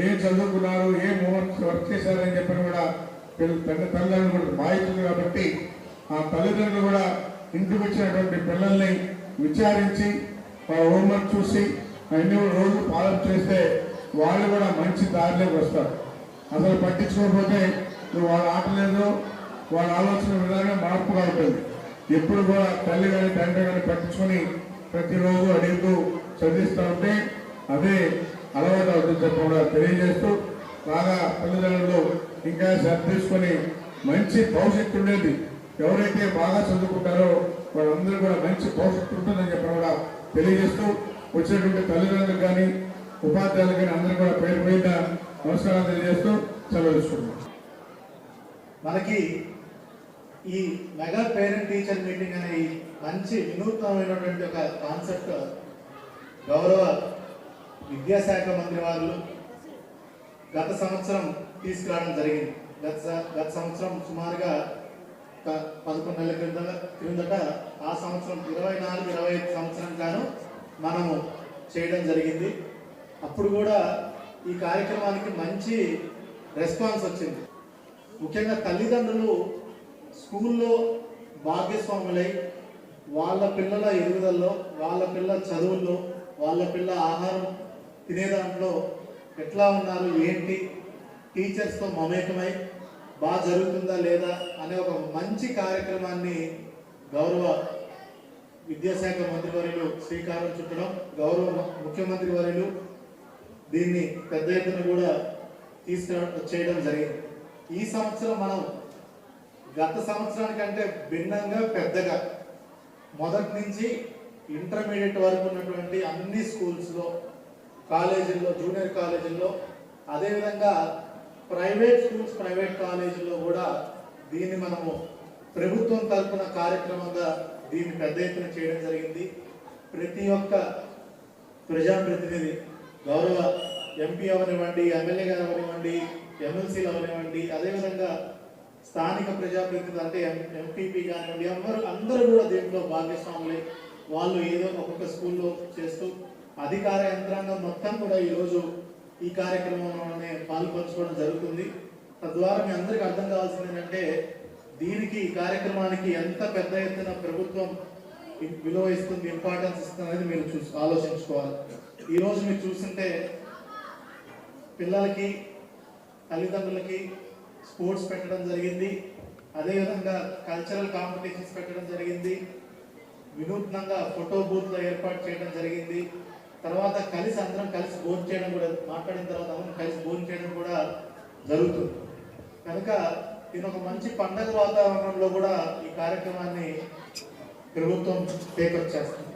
ఏం చదువుకున్నారు, ఏం వర్క్ చేశారని చెప్పని కూడా తల్లిదండ్రులు కూడా బాధ్యతలు. కాబట్టి ఆ తల్లిదండ్రులు కూడా ఇంటికి వచ్చినటువంటి పిల్లల్ని విచారించి వాళ్ళ హోంవర్క్ చూసి అన్ని రోజు ఫాలో చేస్తే వాళ్ళు కూడా మంచి దారిలోకి వస్తారు. అసలు పట్టించుకోకపోతే నువ్వు వాళ్ళ ఆటలేదు, వాళ్ళ ఆలోచన విధానం మార్పుగా ఉంటుంది. ఎప్పుడు కూడా తల్లి కానీ తండ్రి కానీ పట్టించుకొని ప్రతిరోజు అడుగుతూ చదివిస్తూ ఉంటే అదే అలవాటు అవుతుంది చెప్పి కూడా తెలియజేస్తూ బాగా తల్లిదండ్రులు ఇంకా శ్రద్ధ తీసుకొని మంచి భవిష్యత్తు ఉండేది. ఎవరైతే బాగా చదువుకుంటారో వాళ్ళందరూ కూడా మంచి భవిష్యత్తు ఉంటుందని చెప్పి కూడా తెలియజేస్తూ వచ్చినటువంటి తల్లిదండ్రులకు కానీ ఉపాధ్యాయులకు కానీ అందరూ కూడా పేరు మీద నమస్కారాలు తెలియజేస్తూ సెలవు తీసుకుంటున్నాం. మనకి ఈ మెగా పేరెంట్ టీచర్ మీటింగ్ అనే మంచి వినూత్నమైనటువంటి ఒక కాన్సెప్ట్ గౌరవ విద్యాశాఖ మంత్రి వారు గత సంవత్సరం తీసుకురావడం జరిగింది. గత సంవత్సరం సుమారుగా 11 నెలల క్రిందట ఆ సంవత్సరం 24-25 సంవత్సరం గాను మనము చేయడం జరిగింది. అప్పుడు కూడా ఈ కార్యక్రమానికి మంచి రెస్పాన్స్ వచ్చింది. ముఖ్యంగా తల్లిదండ్రులు స్కూల్లో భాగస్వాములై వాళ్ళ పిల్లల ఎదుగుదలలో, వాళ్ళ పిల్లల చదువుల్లో, వాళ్ళ పిల్లల ఆహారం తినే దాంట్లో ఎట్లా ఉన్నారు, ఏంటి, టీచర్స్తో మమేకమై బాగా జరుగుతుందా లేదా అనే ఒక మంచి కార్యక్రమాన్ని గౌరవ విద్యాశాఖ మంత్రివర్యులు శ్రీకారం చుట్టడం, గౌరవ ముఖ్యమంత్రి వర్యులు దీన్ని పెద్ద ఎత్తున కూడా చేయడం జరిగింది. ఈ సంవత్సరం మనం గత సంవత్సరానికంటే భిన్నంగా పెద్దగా మొదటి నుంచి ఇంటర్మీడియట్ వరకు ఉన్నటువంటి అన్ని స్కూల్స్లో, కాలేజీల్లో, జూనియర్ కాలేజీల్లో, అదేవిధంగా ప్రైవేట్ స్కూల్స్, ప్రైవేట్ కాలేజీల్లో కూడా దీన్ని మనము ప్రభుత్వం తరఫున కార్యక్రమంగా దీన్ని పెద్ద ఎత్తున చేయడం జరిగింది. ప్రతి ఒక్క ప్రజాప్రతినిధి, గౌరవ ఎంపీ అవనివ్వండి, ఎమ్మెల్యే గారు అవనివ్వండి, ఎమ్మెల్సీలు అవనివ్వండి, అదేవిధంగా స్థానిక ప్రజాప్రతినిధులు అంటే ఎంపీపీ కానివ్వండి, అందరూ కూడా దీంట్లో భాగస్వాములై వాళ్ళు ఏదో ఒక్కొక్క స్కూల్లో చేస్తూ అధికార యంత్రాంగం మొత్తం కూడా ఈరోజు ఈ కార్యక్రమంలోనే పాల్పంచుకోవడం జరుగుతుంది. తద్వారా మీ అందరికీ అర్థం కావాల్సింది ఏంటంటే దీనికి, ఈ కార్యక్రమానికి ఎంత పెద్ద ఎత్తున ప్రభుత్వం విలువ ఇస్తుంది, ఇంపార్టెన్స్ ఇస్తుంది అనేది మీరు ఆలోచించుకోవాలి. ఈరోజు మీరు చూస్తుంటే పిల్లలకి, తల్లిదండ్రులకి స్పోర్ట్స్ పెట్టడం జరిగింది, అదేవిధంగా కల్చరల్ కాంపిటీషన్స్ పెట్టడం జరిగింది, వినూత్నంగా ఫోటో బూత్లో ఏర్పాటు చేయడం జరిగింది. తర్వాత అందరం కలిసి భోజనం చేయడం కూడా, మాట్లాడిన తర్వాత అందరం కలిసి భోజనం చేయడం కూడా జరుగుతుంది. కనుక దీని ఒక మంచి పండగ వాతావరణంలో కూడా ఈ కార్యక్రమాన్ని ప్రభుత్వం టేకప్ చేస్తుంది.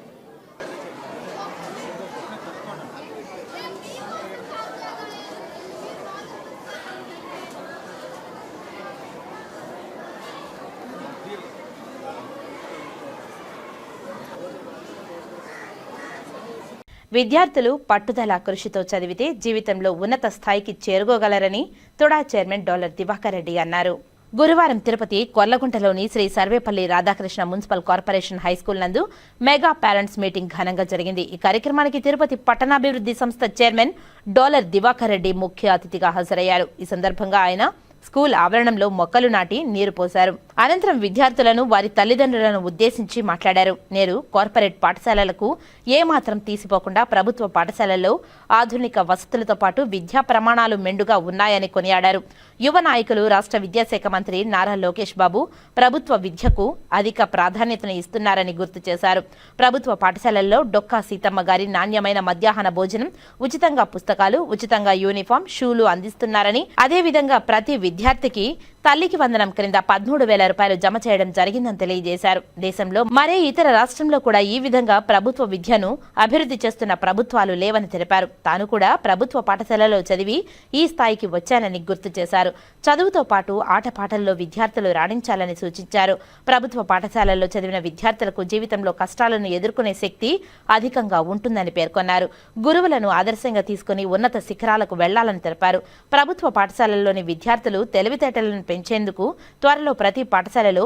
విద్యార్థులు పట్టుదల కృషితో చదివితే జీవితంలో ఉన్నత స్థాయికి చేరుకోగలరని తుడా చైర్మన్ డాలర్ దివాకర్ రెడ్డి అన్నారు. గురువారం తిరుపతి కొర్లగుంటలోని Sri Sarvepalli Radhakrishna municipal corporation high school నందు మెగా పేరెంట్స్ మీటింగ్ ఘనంగా జరిగింది. ఈ కార్యక్రమానికి తిరుపతి పట్టణాభివృద్ధి సంస్థ చైర్మన్ డాలర్ దివాకర్ రెడ్డి ముఖ్య అతిథిగా హాజరయ్యారు. ఈ సందర్భంగా ఆయన స్కూల్ ఆవరణంలో మొక్కలు నాటి నీరు పోశారు. అనంతరం విద్యార్థులను వారి తల్లిదండ్రులను ఉద్దేశించి మాట్లాడారు. నేడు కార్పొరేట్ పాఠశాలలకు ఏమాత్రం తీసిపోకుండా ప్రభుత్వ పాఠశాలల్లో ఆధునిక వసతులతో పాటు విద్యా ప్రమాణాలు మెండుగా ఉన్నాయని కొనియాడారు. యువ నాయకులు రాష్ట్ర విద్యాశాఖ మంత్రి నారా లోకేష్ బాబు ప్రభుత్వ విద్యకు అధిక ప్రాధాన్యతను ఇస్తున్నారని గుర్తు చేశారు. ప్రభుత్వ పాఠశాలల్లో డొక్కా సీతమ్మ గారి నాణ్యమైన మధ్యాహ్న భోజనం, ఉచితంగా పుస్తకాలు, ఉచితంగా యూనిఫామ్, షూలు అందిస్తున్నారని, అదేవిధంగా ప్రతి విద్యార్థికి తల్లికి వందనం క్రింద 13,000 రూపాయలు జమ చేయడం జరిగిందని తెలియజేశారు. దేశంలో మరే ఇతర రాష్ట్రంలో కూడా ఈ విధంగా ప్రభుత్వ విద్యను అభివృద్ధి చేస్తున్న ప్రభుత్వాలు లేవని తెలిపారు. తాను కూడా ప్రభుత్వ పాఠశాలలో చదివి ఈ స్థాయికి వచ్చానని గుర్తు చేశారు. చదువుతో పాటు ఆటపాటల్లో విద్యార్థులు రాణించాలని సూచించారు. ప్రభుత్వ పాఠశాలల్లో చదివిన విద్యార్థులకు జీవితంలో కష్టాలను ఎదుర్కొనే శక్తి అధికంగా ఉంటుందని పేర్కొన్నారు. గురువులను ఆదర్శంగా తీసుకుని ఉన్నత శిఖరాలకు వెళ్లాలని తెలిపారు. ప్రభుత్వ పాఠశాలల్లోని విద్యార్థులు తెలివితేటలను పెంచేందుకు త్వరలో ప్రతి పాఠశాలలో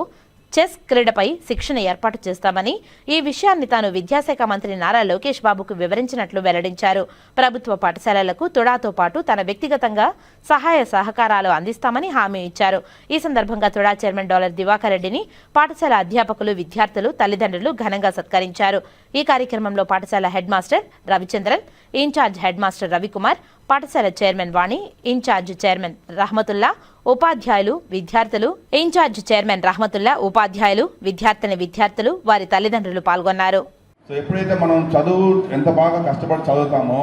చెస్ క్రీడపై శిక్షణ ఏర్పాటు చేస్తామని, ఈ విషయాన్ని తాను విద్యాశాఖ మంత్రి నారా లోకేష్ బాబుకు వివరించినట్లు వెల్లడించారు. ప్రభుత్వ పాఠశాలలకు తుడాతో పాటు తన వ్యక్తిగతంగా సహాయ సహకారాలు అందిస్తామని హామీ ఇచ్చారు. ఈ సందర్భంగా తుడా చైర్మన్ డాలర్ దివాకర్ రెడ్డిని పాఠశాల అధ్యాపకులు, విద్యార్థులు, తల్లిదండ్రులు ఘనంగా సత్కరించారు. ఈ కార్యక్రమంలో పాఠశాల head master Ravichandran, incharge head master Ravikumar, పాఠశాల chairman Vani, incharge chairman Rahamatulla, ఉపాధ్యాయులు, విద్యార్థులు, ఇన్ఛార్జ్ చైర్మన్ రహమతుల్లా, ఉపాధ్యాయులు, విద్యార్థులు, వారి తల్లిదండ్రులు పాల్గొన్నారు. సో ఎప్పుడైతే మనం చదువు ఎంత బాగా కష్టపడి చదువుతామో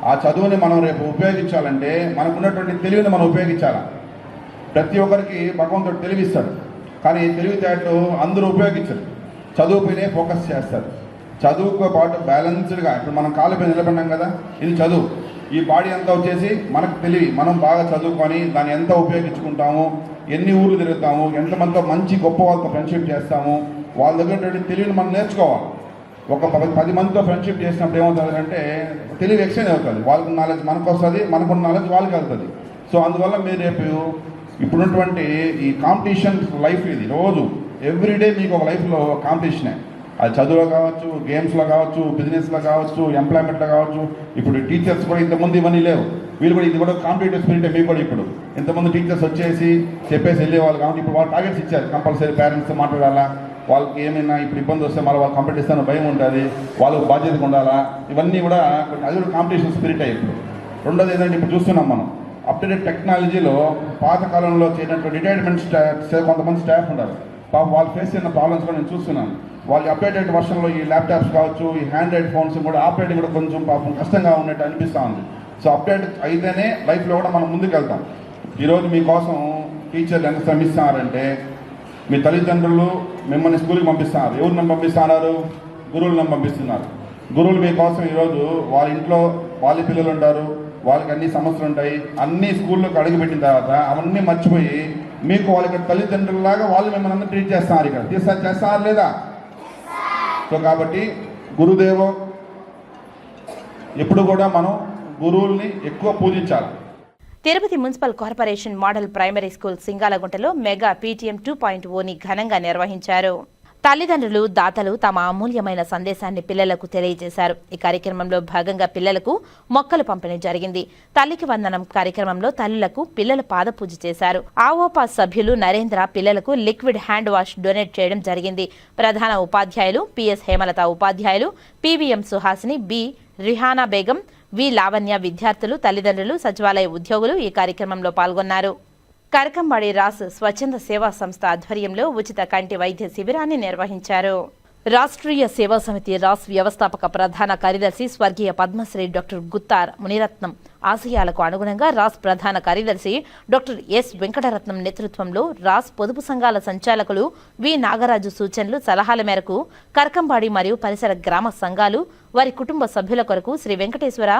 ఆ చదువుని మనం రేపు ఉపయోగించాలంటే మనకున్నటువంటి తెలివిని మనం ఉపయోగించాలి. ప్రతి ఒక్కరికి భగవంతుడు తెలివిస్తాడు, కానీ తెలివితేటలు అందరూ ఉపయోగించరు. చదువుపైనే ఫోకస్ చేస్తారు. చదువుతో పాటు బ్యాలెన్స్డ్గా ఇప్పుడు మనం కాళ్ళపై నిలబడినాం కదా, ఇది చదువు. ఈ బాడీ అంతా వచ్చేసి మనకు తెలివి, మనం బాగా చదువుకొని దాన్ని ఎంత ఉపయోగించుకుంటాము, ఎన్ని ఊర్లు తిరుగుతాము, ఎంతమందితో మంచి గొప్ప వాళ్ళతో ఫ్రెండ్షిప్ చేస్తాము, వాళ్ళ దగ్గర తెలివిని మనం నేర్చుకోవాలి. ఒక 10 మందితో ఫ్రెండ్షిప్ చేసినప్పుడు ఏమవుతుందంటే తెలివి ఎక్స్చేంజ్ అవుతుంది. వాళ్ళకి నాలెడ్జ్ మనకు వస్తుంది, మనకున్న నాలెడ్జ్ వాళ్ళకి వెళ్తుంది. సో అందువల్ల మీరు రేపు ఇప్పుడున్నటువంటి ఈ కాంపిటీషన్ లైఫ్, ఇది రోజు ఎవ్రీడే మీకు ఒక లైఫ్లో కాంపిటీషనే. అది చదువులో కావచ్చు, గేమ్స్లో కావచ్చు, బిజినెస్లో కావచ్చు, ఎంప్లాయ్మెంట్లో కావచ్చు. ఇప్పుడు టీచర్స్ కూడా ఇంతకుముందు ఇవన్నీ లేవు, వీళ్ళు కూడా ఇది కూడా కాంపిటేటివ్ స్పిరిట్. మీకు కూడా ఇప్పుడు ఇంతకుముందు టీచర్స్ వచ్చేసి చెప్పేసి వెళ్ళేవాళ్ళు కాబట్టి ఇప్పుడు వాళ్ళు టార్గెట్స్ ఇచ్చారు. కంపల్సరీ పేరెంట్స్తో మాట్లాడాలా, వాళ్ళకి ఏమైనా ఇప్పుడు ఇబ్బంది వస్తే మళ్ళీ వాళ్ళు కంప్లీట్ ఇస్తాను భయం ఉంటుంది, వాళ్ళకు బాధ్యతగా ఉండాలా. ఇవన్నీ కూడా అది కూడా కాంపిటీషన్ స్పిరిట్ ఇప్పుడు. రెండోది ఏంటంటే ఇప్పుడు చూస్తున్నాం మనం అప్డేటెడ్ టెక్నాలజీలో పాత కాలంలో చేయనటువంటి రిటైర్మెంట్ కొంతమంది స్టాఫ్ ఉన్నారు. పాపం వాళ్ళు ఫేస్ చేసిన ప్రాబ్లమ్స్ కూడా నేను చూస్తున్నాను. వాళ్ళ అప్డేటెడ్ వర్షన్లో ఈ ల్యాప్టాప్స్ కావచ్చు, ఈ హ్యాండ్రైడ్ ఫోన్స్ కూడా ఆపరేటింగ్ కూడా కొంచెం పాపం కష్టంగా ఉన్నట్టు అనిపిస్తూ ఉంది. సో అప్డేట్ అయితేనే లైఫ్లో కూడా మనం ముందుకు వెళ్తాం. ఈరోజు మీకోసం టీచర్లు ఎంత శ్రమిస్తున్నారంటే మీ తల్లిదండ్రులు మిమ్మల్ని స్కూల్కి పంపిస్తున్నారు. ఎవరిని పంపిస్తున్నారు? గురువులను పంపిస్తున్నారు. గురువులు మీకోసం ఈరోజు వాళ్ళ ఇంట్లో వాళ్ళ పిల్లలు ఉంటారు, వాళ్ళకి అన్ని సమస్యలు ఉంటాయి. అన్ని స్కూల్లోకి అడుగుపెట్టిన తర్వాత అవన్నీ మర్చిపోయి మీకు వాళ్ళకి తల్లిదండ్రులలాగా వాళ్ళు మిమ్మల్ని అందరూ ట్రీట్ చేస్తున్నారు. ఇక్కడ చేస్తారా లేదా? సో కాబట్టి గురుదేవో ఎప్పుడు కూడా మనం గురువుల్ని ఎక్కువ పూజించాలి. Tirupati municipal corporation model primary school సింగాలగుంటలో మెగా పీటీఎం 2.0ని ఘనంగా నిర్వహించారు. తల్లిదండ్రులు, దాతలు తమ అమూల్యమైన సందేశాన్ని పిల్లలకు తెలియజేశారు. ఈ కార్యక్రమంలో భాగంగా పిల్లలకు మొక్కలు పంపిణీ జరిగింది. తల్లికి వందనం కార్యక్రమంలో తల్లులకు పిల్లలు పాదపూజ చేశారు. ఆవోపా సభ్యులు నరేంద్ర పిల్లలకు లిక్విడ్ హ్యాండ్ వాష్ డొనేట్ చేయడం జరిగింది. ప్రధాన ఉపాధ్యాయులు పిఎస్ హేమలత, ఉపాధ్యాయులు పివిఎం సుహాసిని, బి రిహానా బేగం, వి లావణ్య, విద్యార్థులు, తల్లిదండ్రులు, సచివాలయ ఉద్యోగులు ఈ కార్యక్రమంలో పాల్గొన్నారు. కరకంబాడి రాస్ స్వచ్ఛంద సేవా సంస్థ ఆధ్వర్యంలో ఉచిత కంటి వైద్య శిబిరాన్ని నిర్వహించారు. రాష్ట్రీయ సేవా సమితి రాస్ వ్యవస్థాపక ప్రధాన కార్యదర్శి స్వర్గీయ పద్మశ్రీ డాక్టర్ గుత్తార్ మునిరత్నం ఆశయాలకు అనుగుణంగా రాస్ ప్రధాన కార్యదర్శి డాక్టర్ ఎస్ వెంకటరత్నం నేతృత్వంలో రాస్ పొదుపు సంఘాల సంచాలకులు వి నాగరాజు సూచనలు, సలహాల మేరకు కరకంబాడి మరియు పరిసర గ్రామ సంఘాలు వారి కుటుంబ సభ్యుల కొరకు శ్రీ వెంకటేశ్వర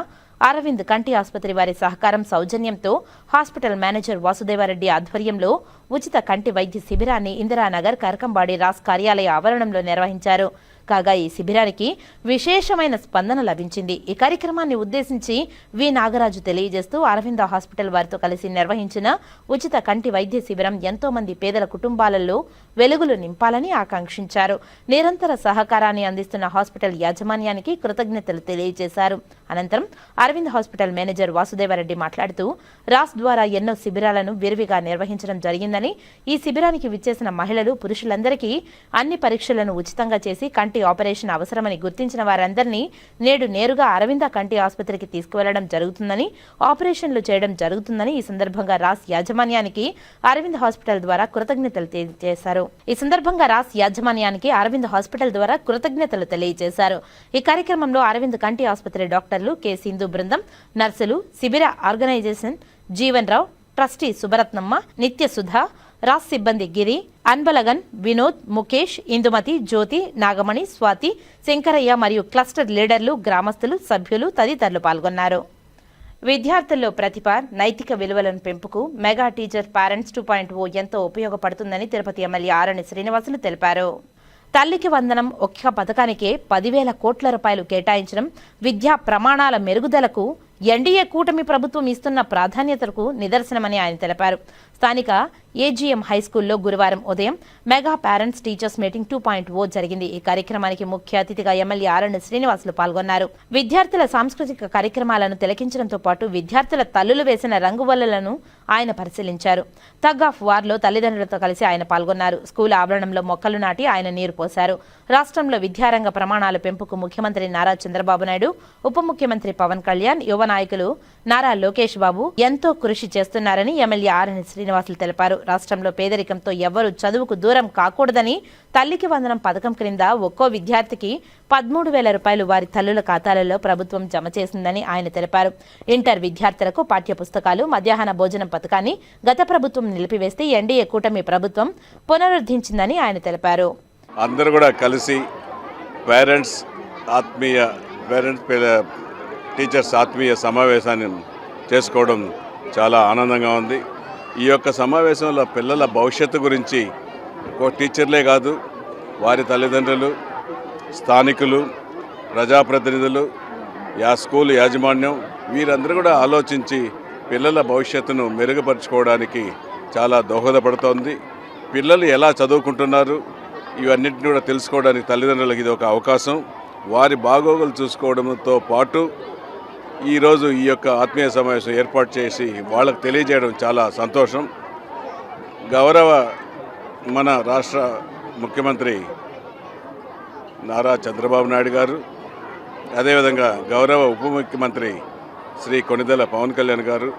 అరవింద్ కంటి ఆసుపత్రి వారి సహకారం సౌజన్యంతో హాస్పిటల్ మేనేజర్ వాసుదేవారెడ్డి ఆధ్వర్యంలో ఉచిత కంటి వైద్య శిబిరాన్ని ఇందిరానగర్ కరకంబాడి రాస్ కార్యాలయ ఆవరణంలో నిర్వహించారు. కాగా ఈ శిబిరానికి విశేషమైన స్పందన లభించింది. ఈ కార్యక్రమాన్ని ఉద్దేశించి వి నాగరాజు తెలియజేస్తూ అరవింద హాస్పిటల్ వారితో కలిసి నిర్వహించిన ఉచిత కంటి వైద్య శిబిరం ఎంతో మంది పేదల కుటుంబాలలో వెలుగులు నింపాలని ఆకాంక్షించారు. నిరంతర సహకారాన్ని అందిస్తున్న హాస్పిటల్ యాజమాన్యానికి కృతజ్ఞతలు తెలియజేశారు. అనంతరం అరవింద్ హాస్పిటల్ మేనేజర్ వాసుదేవరెడ్డి మాట్లాడుతూ రాస్ ద్వారా ఎన్నో శిబిరాలను విరివిగా నిర్వహించడం జరిగిందని, ఈ శిబిరానికి విచ్చేసిన మహిళలు పురుషులందరికీ అన్ని పరీక్షలను ఉచితంగా చేసి కంటి ఆపరేషన్ అవసరమని గుర్తించిన వారందరినీ నేడు నేరుగా అరవింద కంటి ఆసుపత్రికి తీసుకువెళ్లడం జరుగుతుందని, ఆపరేషన్లు చేయడం జరుగుతుందని ఈ సందర్భంగా రాస్ యాజమాన్యానికి అరవింద్ హాస్పిటల్ ద్వారా కృతజ్ఞతలు తెలియజేశారు. ఈ కార్యక్రమంలో అరవింద్ కంటి ఆసుపత్రి డాక్టర్లు కె సింధు బృందం, నర్సులు, శిబిర ఆర్గనైజేషన్ జీవన్ రావు, ట్రస్టీ సుభరత్నమ్మ, నిత్య సుధా, రాస్ సిబ్బంది గిరి, అన్బలగన్, వినోద్, ముఖేష్, ఇందుమతి, జ్యోతి, నాగమణి, స్వాతి, శంకరయ్య మరియు క్లస్టర్ లీడర్లు, గ్రామస్తులు, సభ్యులు తదితరులు పాల్గొన్నారు. విద్యార్థుల్లో ప్రతిభ, నైతిక విలువలను పెంపుకు మెగా టీచర్ పేరెంట్స్ 2.0 ఎంతో ఉపయోగపడుతుందని తిరుపతి ఎమ్మెల్యే ఆరణి శ్రీనివాసులు తెలిపారు. తల్లికి వందనం ఒక్క పథకానికే 10,000 కోట్ల రూపాయలు కేటాయించడం విద్యా ప్రమాణాల మెరుగుదలకు ఎన్డీఏ కూటమి ప్రభుత్వం ఇస్తున్న ప్రాధాన్యతకు నిదర్శనమని ఆయన తెలిపారు. స్థానిక ఏజీఎం హైస్కూల్లో గురువారం ఉదయం మెగా పేరెంట్స్ టీచర్స్ మీటింగ్ 2.0 జరిగింది. ఈ కార్యక్రమానికి ముఖ్య అతిథిగా ఎమ్మెల్యే ఆరణి శ్రీనివాసులు పాల్గొన్నారు. విద్యార్థుల సాంస్కృతిక కార్యక్రమాలను తిలకించడంతో పాటు విద్యార్థుల తల్లులు వేసిన రంగువల్లలను ఆయన పరిశీలించారు. టగ్ ఆఫ్ వార్లో తల్లిదండ్రులతో కలిసి ఆయన పాల్గొన్నారు. స్కూల్ ఆవరణంలో మొక్కలు నాటి ఆయన నీరు పోశారు. రాష్ట్రంలో విద్యారంగ ప్రమాణాల పెంపుకు ముఖ్యమంత్రి నారా చంద్రబాబు నాయుడు, ఉప ముఖ్యమంత్రి పవన్ కళ్యాణ్, యువ నాయకులు నారా లోకేష్ బాబు ఎంతో కృషి చేస్తున్నారని ఎమ్మెల్యే ఆరణి శ్రీనివాసులు తెలిపారు. రాష్ట్రంలో పేదరికంతో ఎవ్వరూ చదువుకు దూరం కాకూడదని తల్లికి వందనం పథకం క్రింద ఒక్కో విద్యార్థికి 13,000 రూపాయలు వారి తల్లుల ఖాతాలలో ప్రభుత్వం జమ చేసిందని ఆయన తెలిపారు. ఇంటర్ విద్యార్థులకు పాఠ్య పుస్తకాలు, మధ్యాహ్న భోజనం పథకాన్ని గత ప్రభుత్వం నిలిపివేస్తే ఎన్డీఏ కూటమి ప్రభుత్వం పునరుద్ధరించిందని ఆయన తెలిపారు. అందరూ కూడా కలిసి టీచర్స్ ఆత్మీయ సమావేశాన్ని చేసుకోవడం చాలా ఆనందంగా ఉంది. ఈ యొక్క సమావేశంలో పిల్లల భవిష్యత్తు గురించి టీచర్లే కాదు, వారి తల్లిదండ్రులు, స్థానికులు, ప్రజాప్రతినిధులు, స్కూల్ యాజమాన్యం వీరందరూ కూడా ఆలోచించి పిల్లల భవిష్యత్తును మెరుగుపరుచుకోవడానికి చాలా దోహదపడుతోంది. పిల్లలు ఎలా చదువుకుంటున్నారు ఇవన్నింటినీ కూడా తెలుసుకోవడానికి తల్లిదండ్రులకు ఇది ఒక అవకాశం. వారి బాగోగులు చూసుకోవడంతో పాటు ఈరోజు ఈ యొక్క ఆత్మీయ సమావేశం ఏర్పాటు చేసి వాళ్ళకు తెలియజేయడం చాలా సంతోషం. గౌరవ మన రాష్ట్ర ముఖ్యమంత్రి నారా చంద్రబాబు నాయుడు గారు, అదేవిధంగా గౌరవ ఉప ముఖ్యమంత్రి శ్రీ కొణిదెల పవన్ కళ్యాణ్ గారు,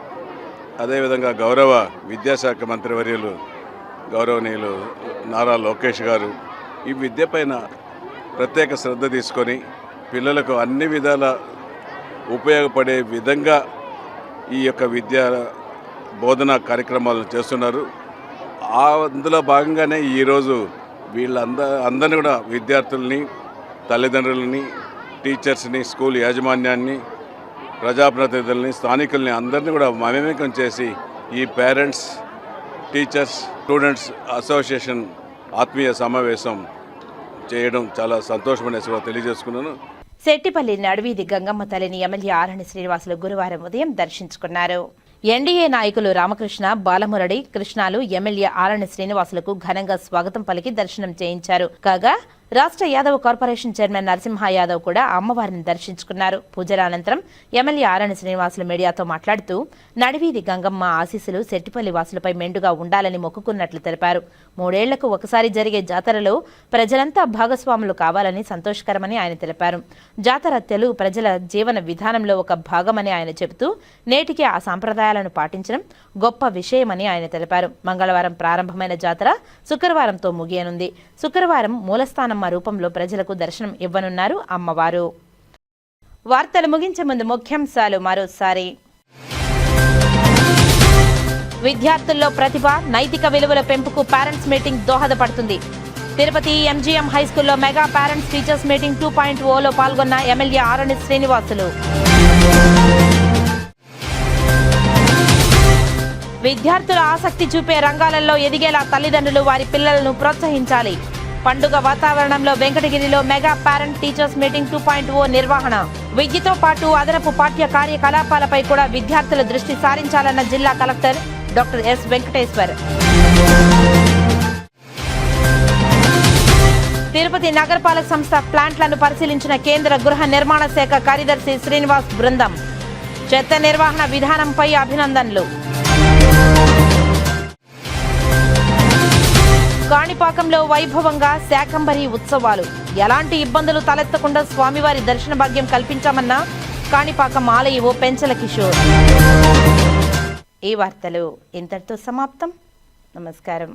అదేవిధంగా గౌరవ విద్యాశాఖ మంత్రివర్యులు గౌరవనీయులు నారా లోకేష్ గారు ఈ విద్యపైన ప్రత్యేక శ్రద్ధ తీసుకొని పిల్లలకు అన్ని విధాల ఉపయోగపడే విధంగా ఈ యొక్క విద్యా బోధనా కార్యక్రమాలను చేస్తున్నారు. అందులో భాగంగానే ఈరోజు అందరినీ కూడా విద్యార్థుల్ని, తల్లిదండ్రులని, టీచర్స్ని, స్కూల్ యాజమాన్యాన్ని, ప్రజాప్రతినిధుల్ని, స్థానికుల్ని అందరినీ కూడా మమేకం చేసి ఈ పేరెంట్స్ టీచర్స్ స్టూడెంట్స్ అసోసియేషన్ ఆత్మీయ సమావేశం చేయడం చాలా సంతోషమనేసి తెలియజేసుకున్నాను. శెట్టిపల్లి నడువీధి గంగమ్మ తల్లిని ఎమ్మెల్యే ఆరణి శ్రీనివాసులు గురువారం ఉదయం దర్శించుకున్నారు. ఎన్డీఏ నాయకులు రామకృష్ణ, బాలమురళి, కృష్ణాలు ఎమ్మెల్యే ఆరణి శ్రీనివాసులకు ఘనంగా స్వాగతం పలికి దర్శనం చేయించారు. కాగా రాష్ట్ర యాదవ్ కార్పొరేషన్ చైర్మన్ నరసింహ యాదవ్ కూడా అమ్మవారిని దర్శించుకున్నారు. పూజల అనంతరం ఎమ్మెల్యే ఆరణి శ్రీనివాసులు మీడియాతో మాట్లాడుతూ నడివీధి గంగమ్మ ఆశీస్సులు శెట్టిపల్లి వాసులపై మెండుగా ఉండాలని మొక్కుకున్నట్లు తెలిపారు. 3 ఏళ్లకు ఒకసారి జరిగే జాతరలో ప్రజలంతా భాగస్వాములు కావాలని సంతోషకరమని ఆయన తెలిపారు. జాతర తెలుగు ప్రజల జీవన విధానంలో ఒక భాగమని ఆయన చెబుతూ నేటికి ఆ సాంప్రదాయాలను పాటించడం గొప్ప విషయమని ఆయన తెలిపారు. మంగళవారం ప్రారంభమైన జాతర శుక్రవారంతో ముగియనుంది. శుక్రవారం మూలస్థానం రూపంలో ప్రజలకు దర్శనం ఇవ్వనున్నారు అమ్మవారు. వార్తలు ముగించే ముందు ముఖ్యాంశాలు మరోసారి. విద్యార్థుల్లో ప్రతిభ, నైతిక విలువల పెంపుకు పేరెంట్స్ మీటింగ్ దోహదపడుతుంది. తిరుపతి ఎంజీఎం హైస్కూల్లో మెగా పేరెంట్స్ టీచర్స్ మీటింగ్ 2.0లో పాల్గొన్న ఎమ్మెల్యే ఆరణి శ్రీనివాసులు. విద్యార్థుల ఆసక్తి చూపే రంగాలలో ఎదిగేలా తల్లిదండ్రులు వారి పిల్లలను ప్రోత్సహించాలి. పండుగ వాతావరణంలో వెంకటగిరిలో మెగా పేరెంట్ టీచర్స్ మీటింగ్ 2.0 నిర్వహణ. విద్యతో పాటు అదనపు పాఠ్య కార్యకలాపాలపై కూడా విద్యార్థుల దృష్టి సారించాలన్న జిల్లా collector doctor yes Venkateshwar. Tirupati నగరపాలక సంస్థ ప్లాంట్లను పరిశీలించిన కేంద్ర గృహ నిర్మాణ శాఖ కార్యదర్శి శ్రీనివాస్ బృందం. చెత్త నిర్వహణ విధానంపై అభినందనలు. కాణిపాకంలో వైభవంగా శాకంబరి ఉత్సవాలు. ఎలాంటి ఇబ్బందులు తలెత్తకుండా స్వామివారి దర్శన భాగ్యం కల్పించామన్న కాణిపాకం ఆలయ పెంచల కిషోర్. ఈ వార్తలు ఇంతటితో సమాప్తం. నమస్కారం.